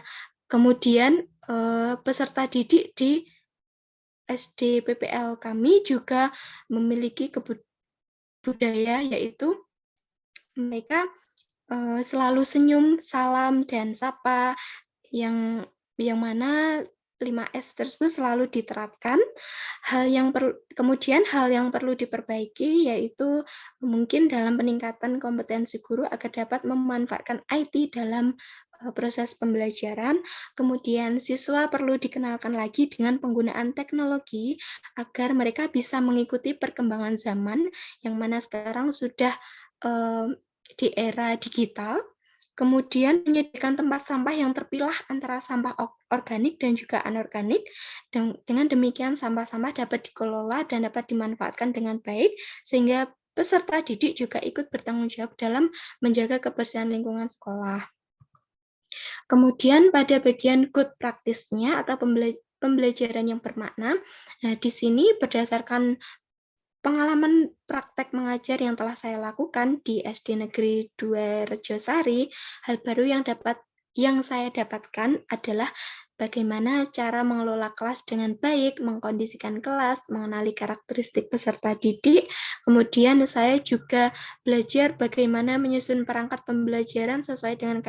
kemudian peserta didik di SD PPL kami juga memiliki budaya, yaitu mereka selalu senyum, salam, dan sapa, yang mana 5S tersebut selalu diterapkan. Kemudian hal yang perlu diperbaiki yaitu mungkin dalam peningkatan kompetensi guru agar dapat memanfaatkan IT dalam proses pembelajaran. Kemudian siswa perlu dikenalkan lagi dengan penggunaan teknologi agar mereka bisa mengikuti perkembangan zaman yang mana sekarang sudah di era digital. Kemudian menyediakan tempat sampah yang terpilah antara sampah organik dan juga anorganik. Dengan demikian sampah-sampah dapat dikelola dan dapat dimanfaatkan dengan baik, sehingga peserta didik juga ikut bertanggung jawab dalam menjaga kebersihan lingkungan sekolah. Kemudian pada bagian good practice-nya atau pembelajaran yang bermakna, nah di sini berdasarkan pengalaman praktek mengajar yang telah saya lakukan di SD Negeri 2 Rejosari, hal baru yang saya dapatkan adalah bagaimana cara mengelola kelas dengan baik, mengkondisikan kelas, mengenali karakteristik peserta didik. Kemudian saya juga belajar bagaimana menyusun perangkat pembelajaran sesuai dengan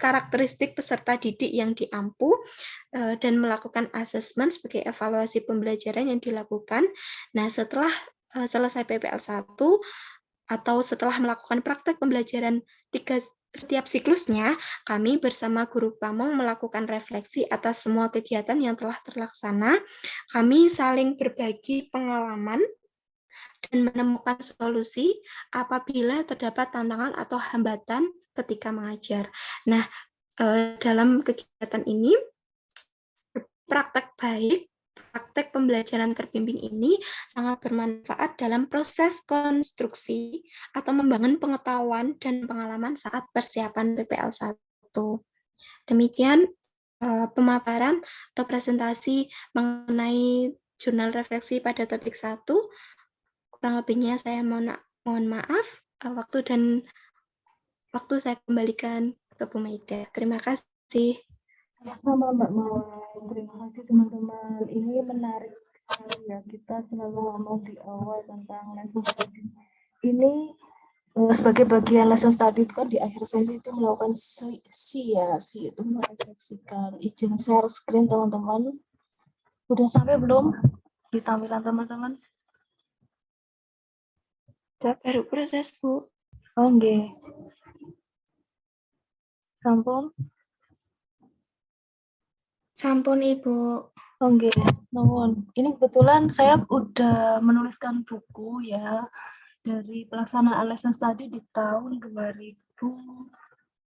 karakteristik peserta didik yang diampu dan melakukan asesmen sebagai evaluasi pembelajaran yang dilakukan. Nah, setelah selesai PPL 1 atau setelah melakukan praktek pembelajaran setiap siklusnya, kami bersama guru pamong melakukan refleksi atas semua kegiatan yang telah terlaksana. Kami saling berbagi pengalaman dan menemukan solusi apabila terdapat tantangan atau hambatan ketika mengajar. Nah, dalam kegiatan ini, praktek pembelajaran terbimbing ini sangat bermanfaat dalam proses konstruksi atau membangun pengetahuan dan pengalaman saat persiapan PPL 1. Demikian pemaparan atau presentasi mengenai jurnal refleksi pada topik 1. Kurang lebihnya saya mohon maaf. Waktu saya kembalikan ke Bu Maida. Terima kasih. Sama Mbak Mawar. Terima kasih teman-teman. Ini menarik sekali ya. Kita selalu ngomong di awal tentang lesson study. Ini sebagai bagian lesson study itu kan di akhir sesi itu melakukan si itu merefleksikan. Izin share screen teman-teman. Udah sampai belum di tampilan teman-teman? Baru proses, Bu. Oh, nggih. Sampun. Sampun Ibu. Oke, nuwun. Ini kebetulan saya udah menuliskan buku ya dari pelaksanaan lesson study di tahun 2000,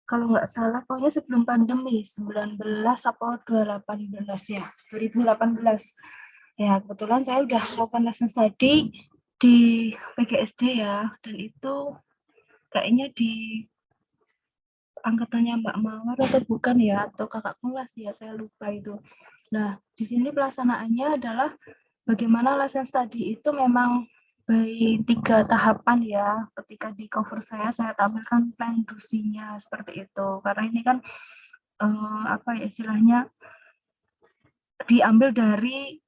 kalau nggak salah pokoknya sebelum pandemi 19 atau 2018 ya, 2018. Ya, kebetulan saya udah melakukan lesson study di PGSD ya, dan itu kayaknya di angkatannya Mbak Mawar atau bukan ya, atau kakak kelas ya, saya lupa itu. Nah, di sini pelaksanaannya adalah bagaimana lesson study itu memang by 3 tahapan ya. Ketika di cover saya tampilkan plan dusinya seperti itu. Karena ini kan apa ya istilahnya diambil dari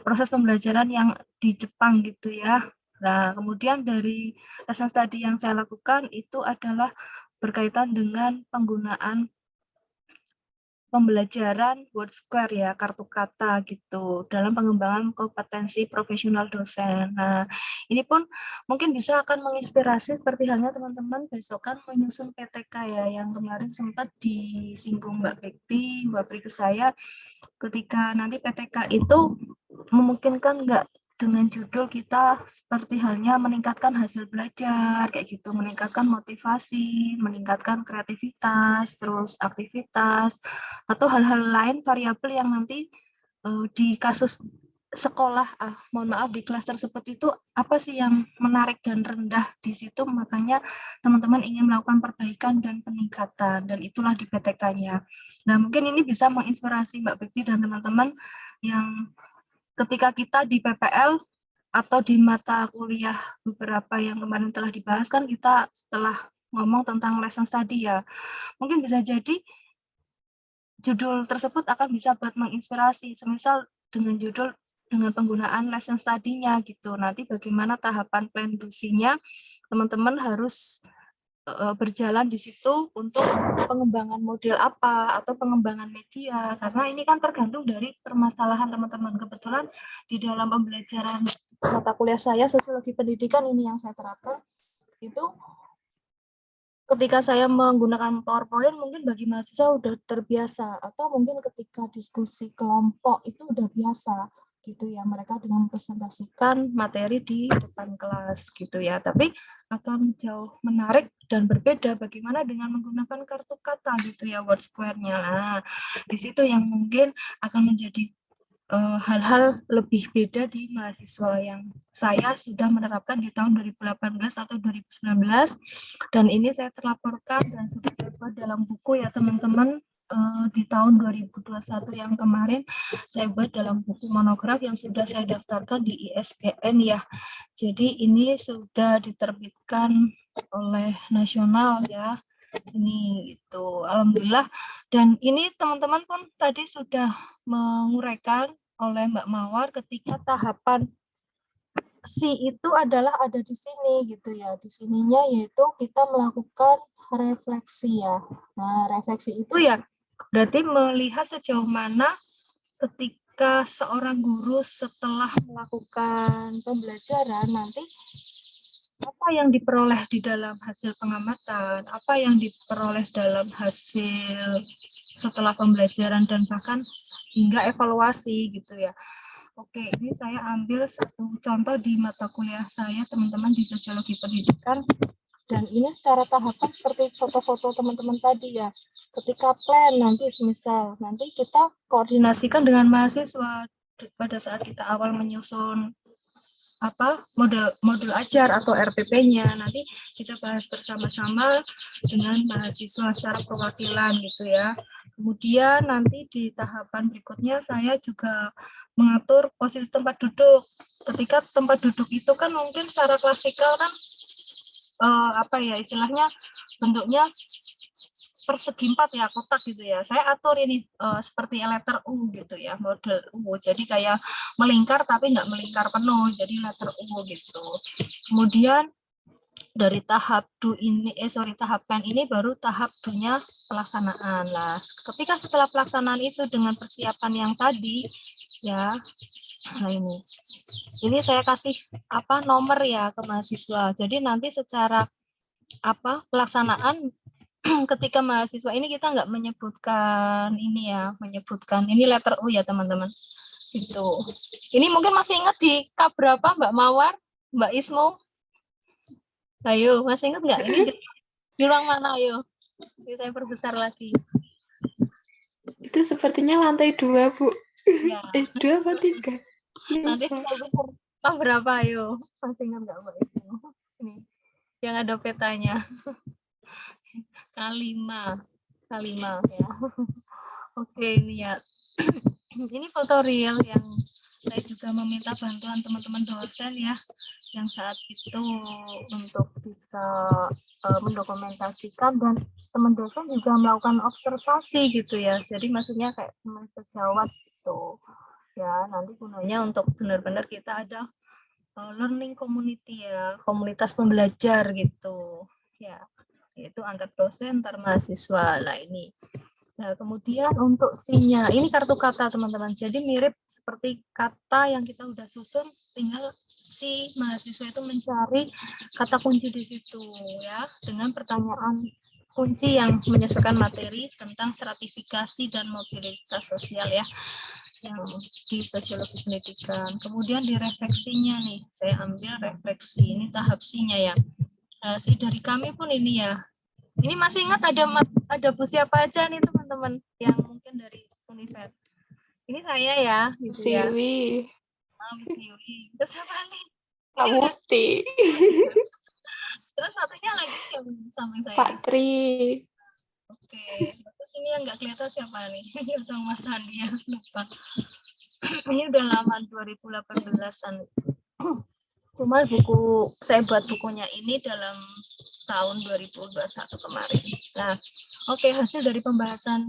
proses pembelajaran yang di Jepang gitu ya. Nah, kemudian dari lesson study yang saya lakukan itu adalah berkaitan dengan penggunaan pembelajaran word square ya, kartu kata gitu, dalam pengembangan kompetensi profesional dosen. Nah, ini pun mungkin bisa akan menginspirasi seperti halnya teman-teman besok kan menyusun PTK ya, yang kemarin sempat disinggung Mbak Bekti, Mbak Pri ke saya, ketika nanti PTK itu memungkinkan nggak dengan judul kita seperti halnya meningkatkan hasil belajar, kayak gitu, meningkatkan motivasi, meningkatkan kreativitas, terus aktivitas, atau hal-hal lain variabel yang nanti di kasus sekolah, mohon maaf, di kelas tersebut itu apa sih yang menarik dan rendah di situ, makanya teman-teman ingin melakukan perbaikan dan peningkatan, dan itulah di PTK-nya. Nah, mungkin ini bisa menginspirasi Mbak Bekti dan teman-teman yang ketika kita di PPL atau di mata kuliah beberapa yang kemarin telah dibahas kan kita setelah ngomong tentang lesson study ya, mungkin bisa jadi judul tersebut akan bisa buat menginspirasi, semisal dengan judul dengan penggunaan lesson study-nya gitu. Nanti bagaimana tahapan plan dusinya, teman-teman harus berjalan di situ untuk pengembangan model apa atau pengembangan media, karena ini kan tergantung dari permasalahan teman-teman. Kebetulan di dalam pembelajaran mata kuliah saya sosiologi pendidikan ini yang saya terapkan itu ketika saya menggunakan PowerPoint mungkin bagi mahasiswa udah terbiasa, atau mungkin ketika diskusi kelompok itu udah biasa gitu ya, mereka dengan mempresentasikan materi di depan kelas gitu ya, tapi akan jauh menarik dan berbeda bagaimana dengan menggunakan kartu kata gitu ya, word square-nya. Nah, di situ yang mungkin akan menjadi hal-hal lebih beda di mahasiswa yang saya sudah menerapkan di tahun 2018 atau 2019, dan ini saya terlaporkan dan sudah saya buat dalam buku ya teman-teman. Di tahun 2021 yang kemarin saya buat dalam buku monograf yang sudah saya daftarkan di ISBN ya. Jadi ini sudah diterbitkan oleh nasional ya. Ini itu alhamdulillah, dan ini teman-teman pun tadi sudah menguraikan oleh Mbak Mawar ketika tahapan C itu adalah ada di sini gitu ya. Di sininya yaitu kita melakukan refleksi ya. Nah, refleksi itu ya berarti melihat sejauh mana ketika seorang guru setelah melakukan pembelajaran nanti apa yang diperoleh di dalam hasil pengamatan, apa yang diperoleh dalam hasil setelah pembelajaran, dan bahkan hingga evaluasi gitu ya. Oke, ini saya ambil satu contoh di mata kuliah saya, teman-teman, di sosiologi pendidikan. Dan ini secara tahapan seperti foto-foto teman-teman tadi ya. Ketika plan nanti misal, nanti kita koordinasikan dengan mahasiswa pada saat kita awal menyusun modul ajar atau RPP-nya, nanti kita bahas bersama-sama dengan mahasiswa secara perwakilan gitu ya. Kemudian nanti di tahapan berikutnya saya juga mengatur posisi tempat duduk. Ketika tempat duduk itu kan mungkin secara klasikal kan istilahnya bentuknya persegi 4 ya, kotak gitu ya. Saya atur ini seperti letter U gitu ya, model U. Jadi kayak melingkar tapi nggak melingkar penuh, jadi letter U gitu. Kemudian dari tahap tahapan ini baru tahap D-nya pelaksanaan. Nah, ketika setelah pelaksanaan itu dengan persiapan yang tadi ya, nah ini saya kasih nomor ya ke mahasiswa. Jadi nanti secara pelaksanaan ketika mahasiswa ini kita nggak menyebutkan ini ya, menyebutkan ini letter U ya teman-teman. Gitu. Ini mungkin masih ingat di K berapa Mbak Mawar, Mbak Ismo? Ayo, masih ingat nggak? Ini di ruang mana? Ayo, ini saya perbesar lagi. Itu sepertinya lantai 2, Bu. Ya. 2 apa 3? Nanti K berapa? Ayo, masih ingat nggak Mbak Ismo? Ini yang ada petanya. K5 ya. Oke, ini ya. Ini foto real yang saya juga meminta bantuan teman-teman dosen ya, yang saat itu untuk bisa mendokumentasikan, dan teman dosen juga melakukan observasi gitu ya. Jadi maksudnya kayak teman sejawat gitu. Ya, nanti gunanya untuk benar-benar kita ada learning community ya, komunitas pembelajar gitu. Ya, yaitu antar dosen, antar mahasiswa. Nah, ini. Nah, kemudian untuk C-nya, ini kartu kata teman-teman. Jadi mirip seperti kata yang kita udah susun, tinggal si mahasiswa itu mencari kata kunci di situ ya, dengan pertanyaan kunci yang menyesuaikan materi tentang stratifikasi dan mobilitas sosial ya, yang di sosiologi pendidikan. Kemudian di refleksinya nih, saya ambil refleksi, ini tahap C-nya ya. Si dari kami pun ini ya. Ini masih ingat ada Bu siapa aja nih teman-teman yang mungkin dari Univet. Ini saya ya, gitu ya. Siwi. Siwi. Terus apa nih? Pak Mufti. Terus satunya lagi siapa sampai saya? Pak Tri. Oke. Terus ini yang nggak kelihatan siapa nih? Udah Mas Andi ya, lupa. Ini udah lama 2018-an. Cuma buku saya buat bukunya ini dalam tahun 2021 kemarin. Nah, oke, hasil dari pembahasannya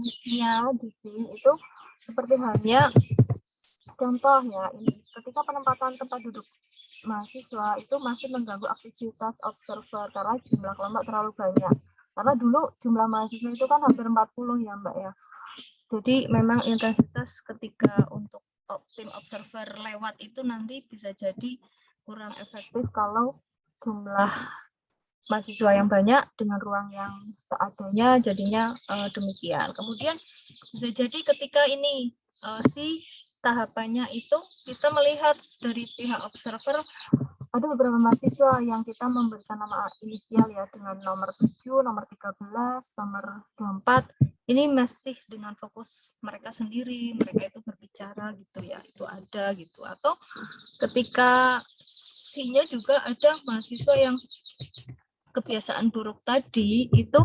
di sini itu seperti halnya contoh ya, ini ketika penempatan tempat duduk mahasiswa itu masih mengganggu aktivitas observer karena jumlah kelompok terlalu banyak. Karena dulu jumlah mahasiswa itu kan hampir 40 ya Mbak ya. Jadi memang intensitas ketika untuk tim observer lewat itu nanti bisa jadi kurang efektif kalau jumlah mahasiswa yang banyak dengan ruang yang seadanya, jadinya demikian. Kemudian bisa jadi ketika ini si tahapannya itu kita melihat dari pihak observer ada beberapa mahasiswa yang kita memberikan nama inisial ya dengan nomor 7, nomor 13, nomor 24. Ini masih dengan fokus mereka sendiri, mereka itu berbicara gitu ya, itu ada gitu. Atau ketika C-nya juga ada mahasiswa yang kebiasaan buruk tadi, itu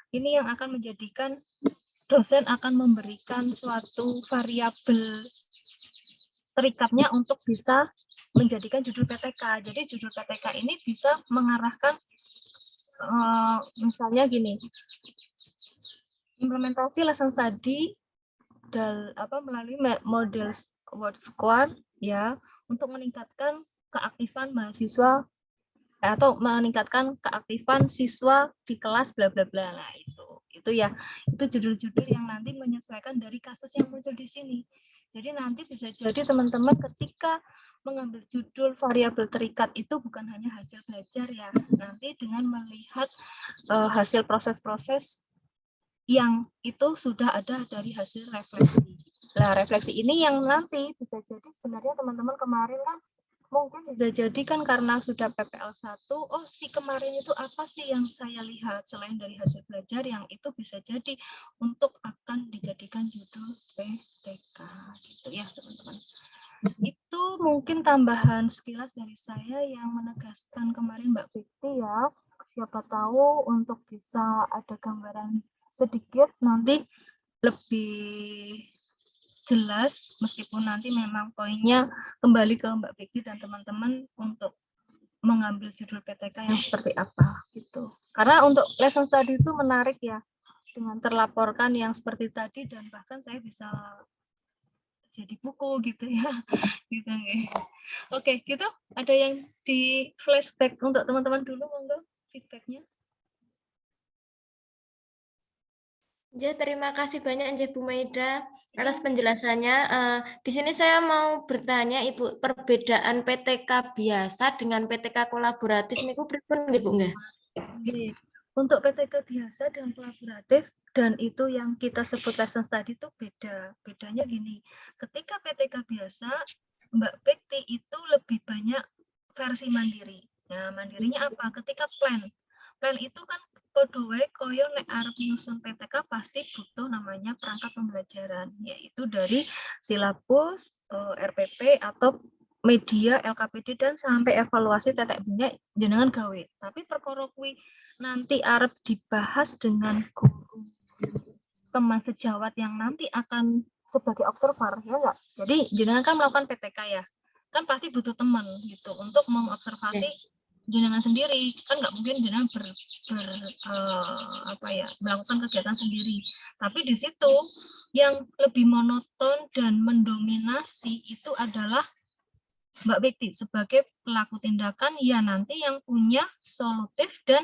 ini yang akan menjadikan dosen akan memberikan suatu variabel terikatnya untuk bisa menjadikan judul PTK. Jadi judul PTK ini bisa mengarahkan misalnya gini, implementasi lesson study melalui model word squad ya, untuk meningkatkan keaktifan mahasiswa atau meningkatkan keaktifan siswa di kelas bla bla bla. Nah, itu ya, itu judul-judul yang nanti menyesuaikan dari kasus yang muncul di sini. Jadi nanti bisa jadi teman-teman ketika mengambil judul variabel terikat itu bukan hanya hasil belajar ya, nanti dengan melihat hasil proses-proses yang itu sudah ada dari hasil refleksi. Nah, refleksi ini yang nanti bisa jadi sebenarnya teman-teman kemarin kan mungkin bisa jadi kan karena sudah PPL 1, oh si kemarin itu apa sih yang saya lihat selain dari hasil belajar yang itu bisa jadi untuk akan dijadikan judul PTK gitu ya teman-teman. Itu mungkin tambahan sekilas dari saya yang menegaskan kemarin Mbak Fikti ya. Siapa tahu untuk bisa ada gambaran sedikit nanti lebih jelas, meskipun nanti memang poinnya kembali ke Mbak Fikti dan teman-teman untuk mengambil judul PTK yang seperti apa gitu. Karena untuk lesson study itu menarik ya, dengan terlaporkan yang seperti tadi, dan bahkan saya bisa jadi buku gitu ya. Gitu ya. Oke, gitu. Ada yang di flashback untuk teman-teman dulu, monggo feedbacknya. Ya, terima kasih banyak Nje Bu Maida atas penjelasannya. Di sini saya mau bertanya Ibu, perbedaan PTK biasa dengan PTK kolaboratif niku pripun nggih Bu nggih? untuk PTK biasa dan kolaboratif dan itu yang kita sebut lesson study itu beda. Bedanya gini, ketika PTK biasa, Mbak Bekti itu lebih banyak versi mandiri. Nah, mandirinya apa? Ketika plan itu kan podo wae koyo nek arep nyusun PTK pasti butuh namanya perangkat pembelajaran, yaitu dari silabus, RPP atau media, LKPD dan sampai evaluasi tetek bengek jenengan gawe. Tapi perkara kuwi nanti arep dibahas dengan guru teman sejawat yang nanti akan sebagai observer, ya enggak? Jadi jenengan kan melakukan PTK ya, kan pasti butuh teman gitu untuk mengobservasi jenengan sendiri, kan nggak mungkin jenengan melakukan kegiatan sendiri. Tapi di situ yang lebih monoton dan mendominasi itu adalah Mbak Bekti sebagai pelaku tindakan ya nanti yang punya solutif dan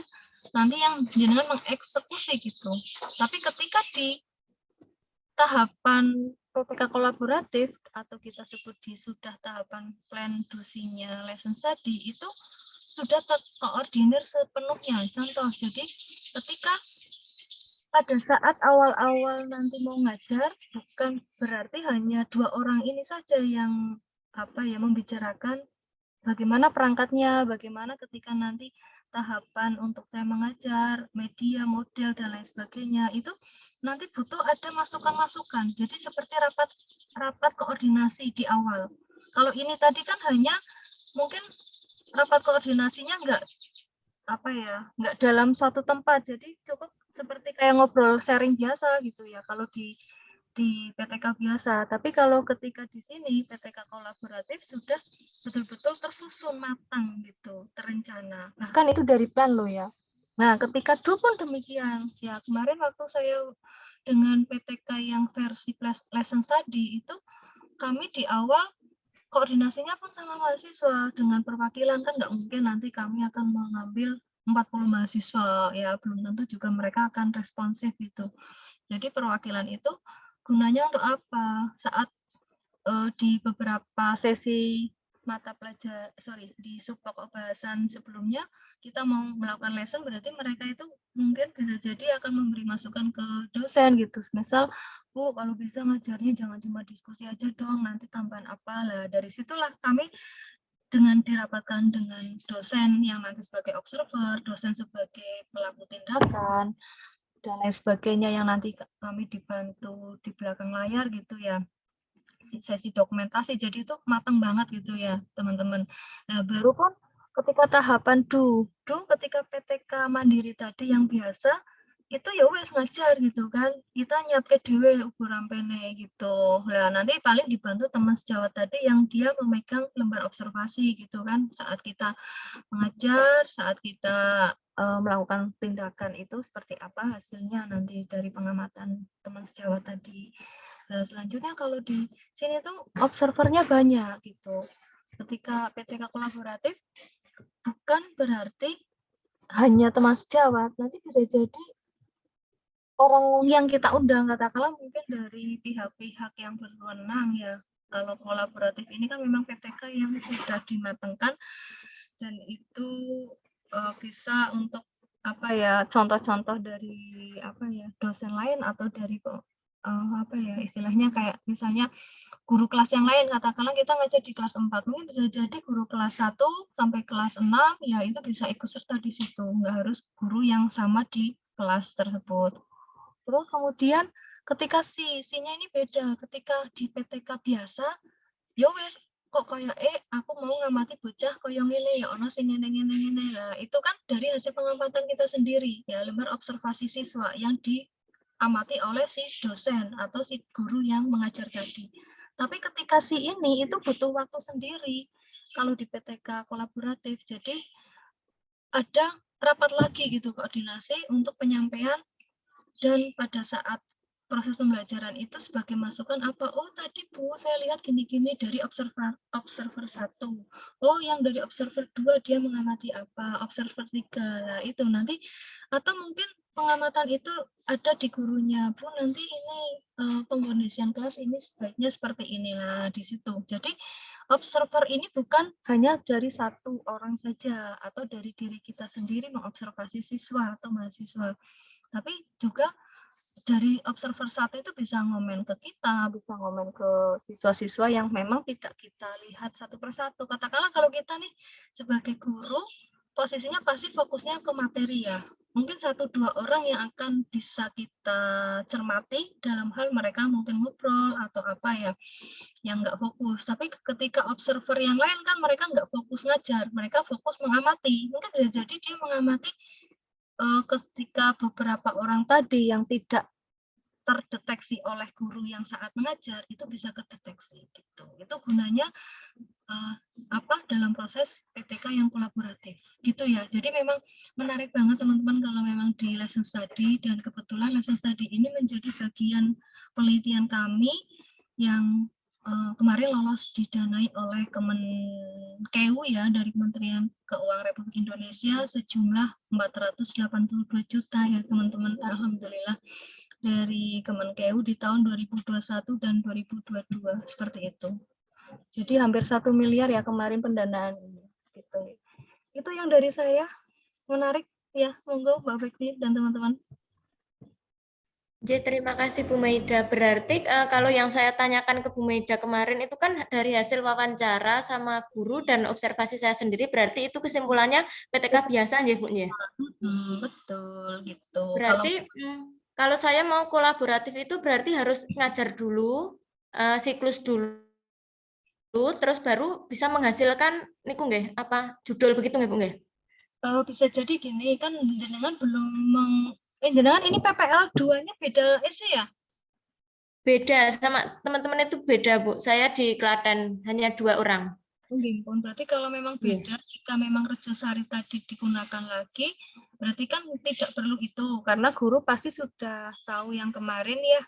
nanti yang jenengan mengeksekusi gitu. Tapi ketika di tahapan PPK kolaboratif atau kita sebut di sudah tahapan plan dusinya lesson study itu sudah terkoordinir sepenuhnya. Contoh, jadi ketika pada saat awal-awal nanti mau ngajar, bukan berarti hanya 2 orang ini saja yang membicarakan bagaimana perangkatnya, bagaimana ketika nanti tahapan untuk saya mengajar, media, model, dan lain sebagainya, itu nanti butuh ada masukan-masukan. Jadi seperti rapat koordinasi di awal. Kalau ini tadi kan hanya mungkin rapat koordinasinya nggak dalam satu tempat, jadi cukup seperti kayak ngobrol sharing biasa gitu ya kalau di PTK biasa. Tapi kalau ketika di sini PTK kolaboratif sudah betul-betul tersusun matang gitu, terencana. Bahkan itu dari plan loh ya. Nah, ketika pun demikian, ya kemarin waktu saya dengan PTK yang versi lesson study itu kami di awal koordinasinya pun sama mahasiswa dengan perwakilan, kan nggak mungkin nanti kami akan mengambil 40 mahasiswa, ya belum tentu juga mereka akan responsif gitu. Jadi perwakilan itu gunanya untuk apa? Saat di beberapa sesi mata pelajaran, di sub-pokok bahasan sebelumnya kita mau melakukan lesson, berarti mereka itu mungkin bisa jadi akan memberi masukan ke dosen gitu. Misal, Bu, kalau bisa ngajarnya jangan cuma diskusi aja dong, nanti tambahan apa lah. Dari situlah kami dengan dirapatkan dengan dosen yang nanti sebagai observer, dosen sebagai pelaku tindakan, dan lain sebagainya yang nanti kami dibantu di belakang layar gitu ya, sesi dokumentasi. Jadi itu matang banget gitu ya teman-teman. Nah baru pun ketika tahapan ketika PTK mandiri tadi yang biasa itu ya wes ngajar gitu kan, kita nyiapke dhewe ukuran pene gitu. Nah nanti paling dibantu teman sejawat tadi yang dia memegang lembar observasi gitu kan, saat kita mengajar, saat kita melakukan tindakan itu seperti apa hasilnya nanti dari pengamatan teman sejawat tadi. Nah, selanjutnya kalau di sini tuh observernya banyak gitu. Ketika PTK kolaboratif bukan berarti hanya teman sejawat, nanti bisa jadi orang yang kita undang, katakanlah mungkin dari pihak-pihak yang berwenang ya. Kalau kolaboratif ini kan memang PTK yang sudah dimatangkan dan itu bisa untuk contoh-contoh dari dosen lain atau dari istilahnya kayak misalnya guru kelas yang lain, katakanlah kita ngajar di kelas 4, mungkin bisa jadi guru kelas 1 sampai kelas 6 ya itu bisa ikut serta di situ, nggak harus guru yang sama di kelas tersebut. Terus kemudian ketika sinya ini beda, ketika di PTK biasa ya wes kok kayak aku mau ngamati bocah koyo ngene ya ono sing ngene. Nah, itu kan dari hasil pengamatan kita sendiri ya, lembar observasi siswa yang diamati oleh si dosen atau si guru yang mengajar tadi. Tapi ketika ini itu butuh waktu sendiri kalau di PTK kolaboratif. Jadi ada rapat lagi gitu koordinasi untuk penyampaian, dan pada saat proses pembelajaran itu sebagai masukan apa, oh tadi Bu saya lihat gini-gini dari observer 1, oh yang dari observer 2 dia mengamati apa, observer 3, nah itu nanti, atau mungkin pengamatan itu ada di gurunya, Bu nanti ini pengkondisian kelas ini sebaiknya seperti inilah di situ. Jadi observer ini bukan hanya dari satu orang saja atau dari diri kita sendiri mengobservasi siswa atau mahasiswa, tapi juga dari observer satu itu bisa ngomen ke kita, bisa ngomen ke siswa-siswa yang memang tidak kita lihat satu persatu. Katakanlah kalau kita nih sebagai guru, posisinya pasti fokusnya ke materi ya. Mungkin 1-2 orang yang akan bisa kita cermati dalam hal mereka mungkin ngobrol atau apa ya, yang nggak fokus. Tapi ketika observer yang lain kan mereka nggak fokus ngajar, mereka fokus mengamati. Mungkin bisa jadi dia mengamati ketika beberapa orang tadi yang tidak terdeteksi oleh guru yang saat mengajar itu bisa kedeteksi gitu. Itu gunanya dalam proses PTK yang kolaboratif gitu ya. Jadi memang menarik banget teman-teman kalau memang di lesson study, dan kebetulan lesson study ini menjadi bagian penelitian kami yang kemarin lolos didanai oleh Kemenkeu ya, dari Kementerian Keuangan Republik Indonesia sejumlah 482 juta ya teman-teman, alhamdulillah, dari Kemenkeu di tahun 2021 dan 2022 seperti itu. Jadi hampir 1 miliar ya kemarin pendanaan gitu. Itu yang dari saya, menarik ya, monggo Mbak Bekti dan teman-teman. Terima kasih Bu Maida. Berarti kalau yang saya tanyakan ke Bu Maida kemarin itu kan dari hasil wawancara sama guru dan observasi saya sendiri, berarti itu kesimpulannya PTK biasa ya Bu ya? Betul gitu. Berarti kalau saya mau kolaboratif itu berarti harus ngajar dulu, siklus dulu, terus baru bisa menghasilkan niku nggih, apa judul begitu nggih Bu nggih? Bisa jadi gini, kan jenengan belum jenengan ini PPL 2-nya beda isi ya? Beda, sama teman-teman itu beda Bu. Saya di Klaten hanya 2 orang. Berarti kalau memang beda, jika memang Rejosari tadi digunakan lagi, berarti kan tidak perlu itu, karena guru pasti sudah tahu yang kemarin ya,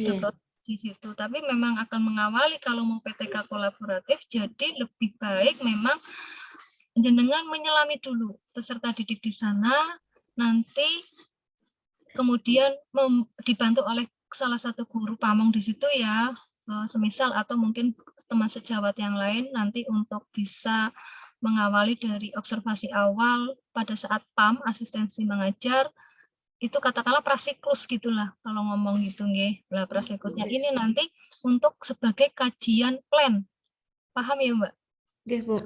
ada proses di situ. Tapi memang akan mengawali kalau mau PTK kolaboratif, jadi lebih baik memang jenengan menyelami dulu peserta didik di sana, nanti kemudian dibantu oleh salah satu guru pamong di situ ya, semisal atau mungkin teman sejawat yang lain nanti untuk bisa mengawali dari observasi awal pada saat PAM, asistensi mengajar, itu katakanlah prasiklus gitulah kalau ngomong gitu nggih. Lah prasiklusnya ini nanti untuk sebagai kajian plan. Paham ya, Mbak? Nggih, Bu.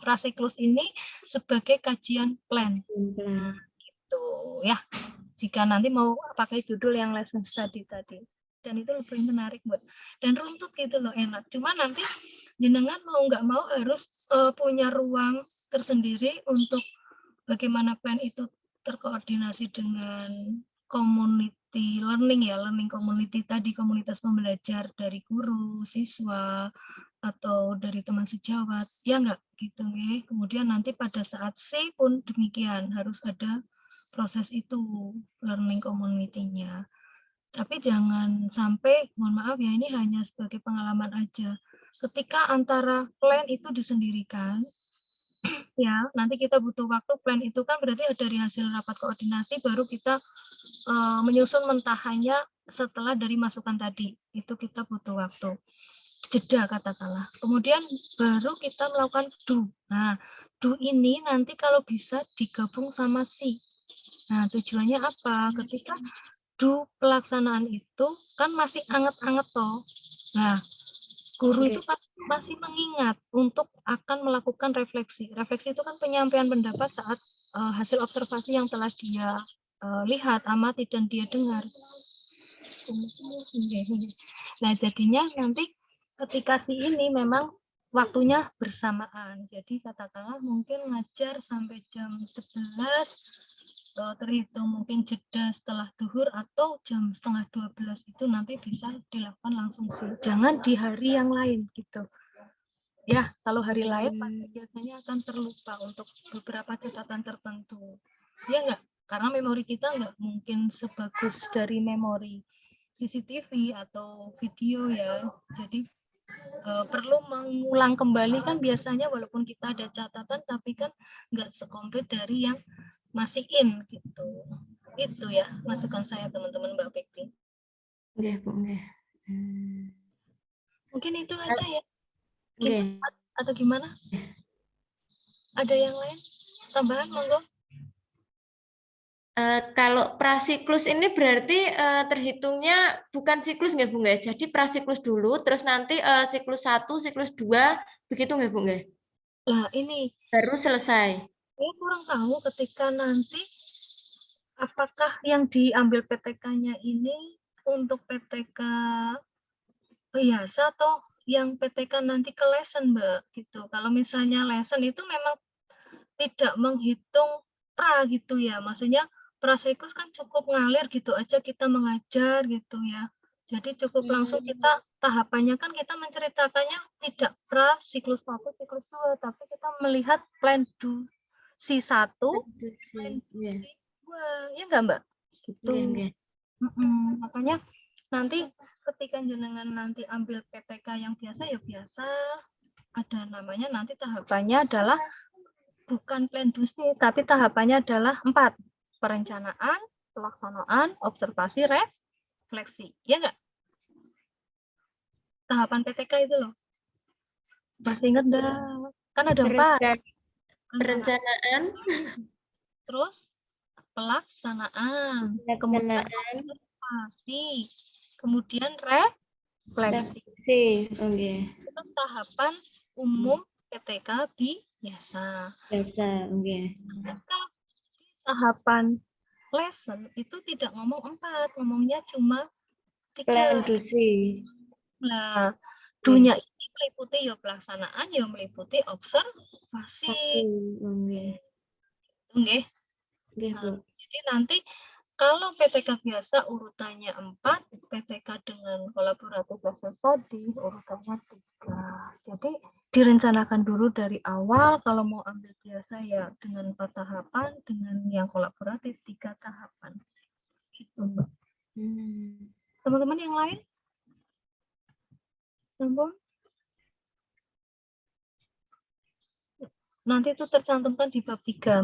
Prasiklus ini sebagai kajian plan. Gitu ya. Jika nanti mau pakai judul yang lesson study tadi, dan itu lebih menarik Mbak, dan runtut gitu loh, enak. Cuma nanti jenengan mau nggak mau harus punya ruang tersendiri untuk bagaimana plan itu terkoordinasi dengan community learning ya, learning community tadi, komunitas pembelajar dari guru, siswa, atau dari teman sejawat, ya enggak gitu ya. Kemudian nanti pada saat C pun demikian, harus ada proses itu, learning community-nya. Tapi jangan sampai, mohon maaf ya, ini hanya sebagai pengalaman aja. Ketika antara plan itu disendirikan, ya nanti kita butuh waktu, plan itu kan berarti dari hasil rapat koordinasi, baru kita menyusun mentahannya setelah dari masukan tadi. Itu kita butuh waktu. Jeda katakanlah. Kemudian baru kita melakukan do. Nah, do ini nanti kalau bisa digabung sama si. Nah, tujuannya apa? Ketika do pelaksanaan itu kan masih anget-anget toh. Nah, guru itu masih mengingat untuk akan melakukan refleksi. Refleksi itu kan penyampaian pendapat saat hasil observasi yang telah dia lihat, amati, dan dia dengar. Nah, jadinya nanti ketika si ini memang waktunya bersamaan. Jadi katakanlah mungkin ngajar sampai jam 11, terhitung mungkin jeda setelah duhur atau jam 11:30 itu nanti bisa dilakukan langsung sih. Jangan di hari yang lain gitu. Ya, kalau hari lain biasanya akan terlupa untuk beberapa catatan tertentu. Ya enggak? Karena memori kita enggak mungkin sebagus dari memori CCTV atau video ya. Jadi perlu mengulang kembali kan biasanya, walaupun kita ada catatan tapi kan nggak sekomplit dari yang masih in gitu. Itu ya masukan saya teman-teman Mbak Bekti. Nggih, Bu, nggih. Mungkin itu aja ya. Gitu Oke. atau gimana? Ada yang lain? Tambahan monggo. Kalau prasiklus ini berarti terhitungnya bukan siklus nggak Bu nggak? Jadi prasiklus dulu, terus nanti siklus 1, siklus 2, begitu nggak Bu nggak? Lah ini Baru selesai. saya kurang tahu ketika nanti apakah yang diambil PTK-nya ini untuk PTK biasa atau yang PTK nanti ke lesson, Mbak, gitu. Kalau misalnya lesson itu memang tidak menghitung pra gitu ya. Maksudnya prasiklus kan cukup ngalir gitu aja kita mengajar gitu ya. Jadi cukup langsung kita tahapannya kan kita menceritakannya tidak pra siklus 1, siklus 2, tapi kita melihat plan do si 1, plan do Iya. si 2. Ya enggak, Mbak? Gitu. Iya, iya. Makanya nanti ketika jenengan nanti ambil PTK yang biasa ya biasa, ada namanya nanti tahapannya adalah bukan plan do si, tapi tahapannya adalah 4. Perencanaan, pelaksanaan, observasi, refleksi. Ya enggak? Tahapan PTK itu loh. Masih ingat enggak? Kan ada 4. Perencanaan, Terus pelaksanaan, kemudian observasi, kemudian refleksi. oke. Itu tahapan umum PTK biasa. Biasa, oke. Kalau tahapan lesson itu tidak ngomong 4, ngomongnya cuma 3. Plandusi. Nah, dunia ini meliputi ya pelaksanaan, ya meliputi observasi. Oke. Nggih. Oke, Bu. Jadi nanti kalau PTK biasa urutannya 4, PTK dengan kolaboratif lesson study urutannya 3. Jadi direncanakan dulu dari awal kalau mau ambil biasa ya dengan 4 tahapan, dengan yang kolaboratif 3 tahapan. Gitu, Mbak. Teman-teman yang lain? Sambung. Nanti itu tercantumkan di bab 3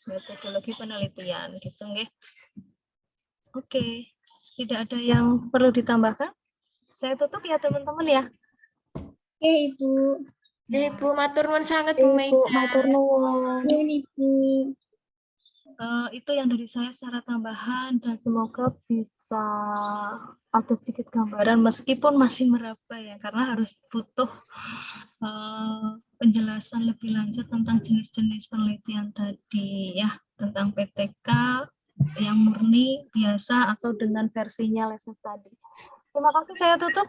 metodologi penelitian gitu nggih. Oke. Tidak ada yang perlu ditambahkan? Saya tutup ya teman-teman ya. Oke, Ibu. Ibu matur nuwun sangat Bu Mei. matur nuwun. Nuwun, Ibu. Itu yang dari saya secara tambahan dan semoga bisa ada sedikit gambaran meskipun masih meraba ya karena harus butuh penjelasan lebih lanjut tentang jenis-jenis penelitian tadi ya, tentang PTK yang murni biasa atau dengan versinya lesson study. Terima kasih, saya tutup.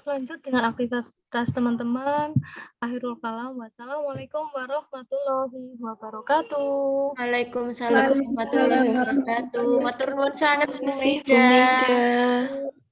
Lanjut dengan aktivitas teman-teman. Akhirul kalam. Wassalamualaikum warahmatullahi wabarakatuh. Waalaikumsalam warahmatullahi wabarakatuh. Matur nuwun sangat Bu Mei.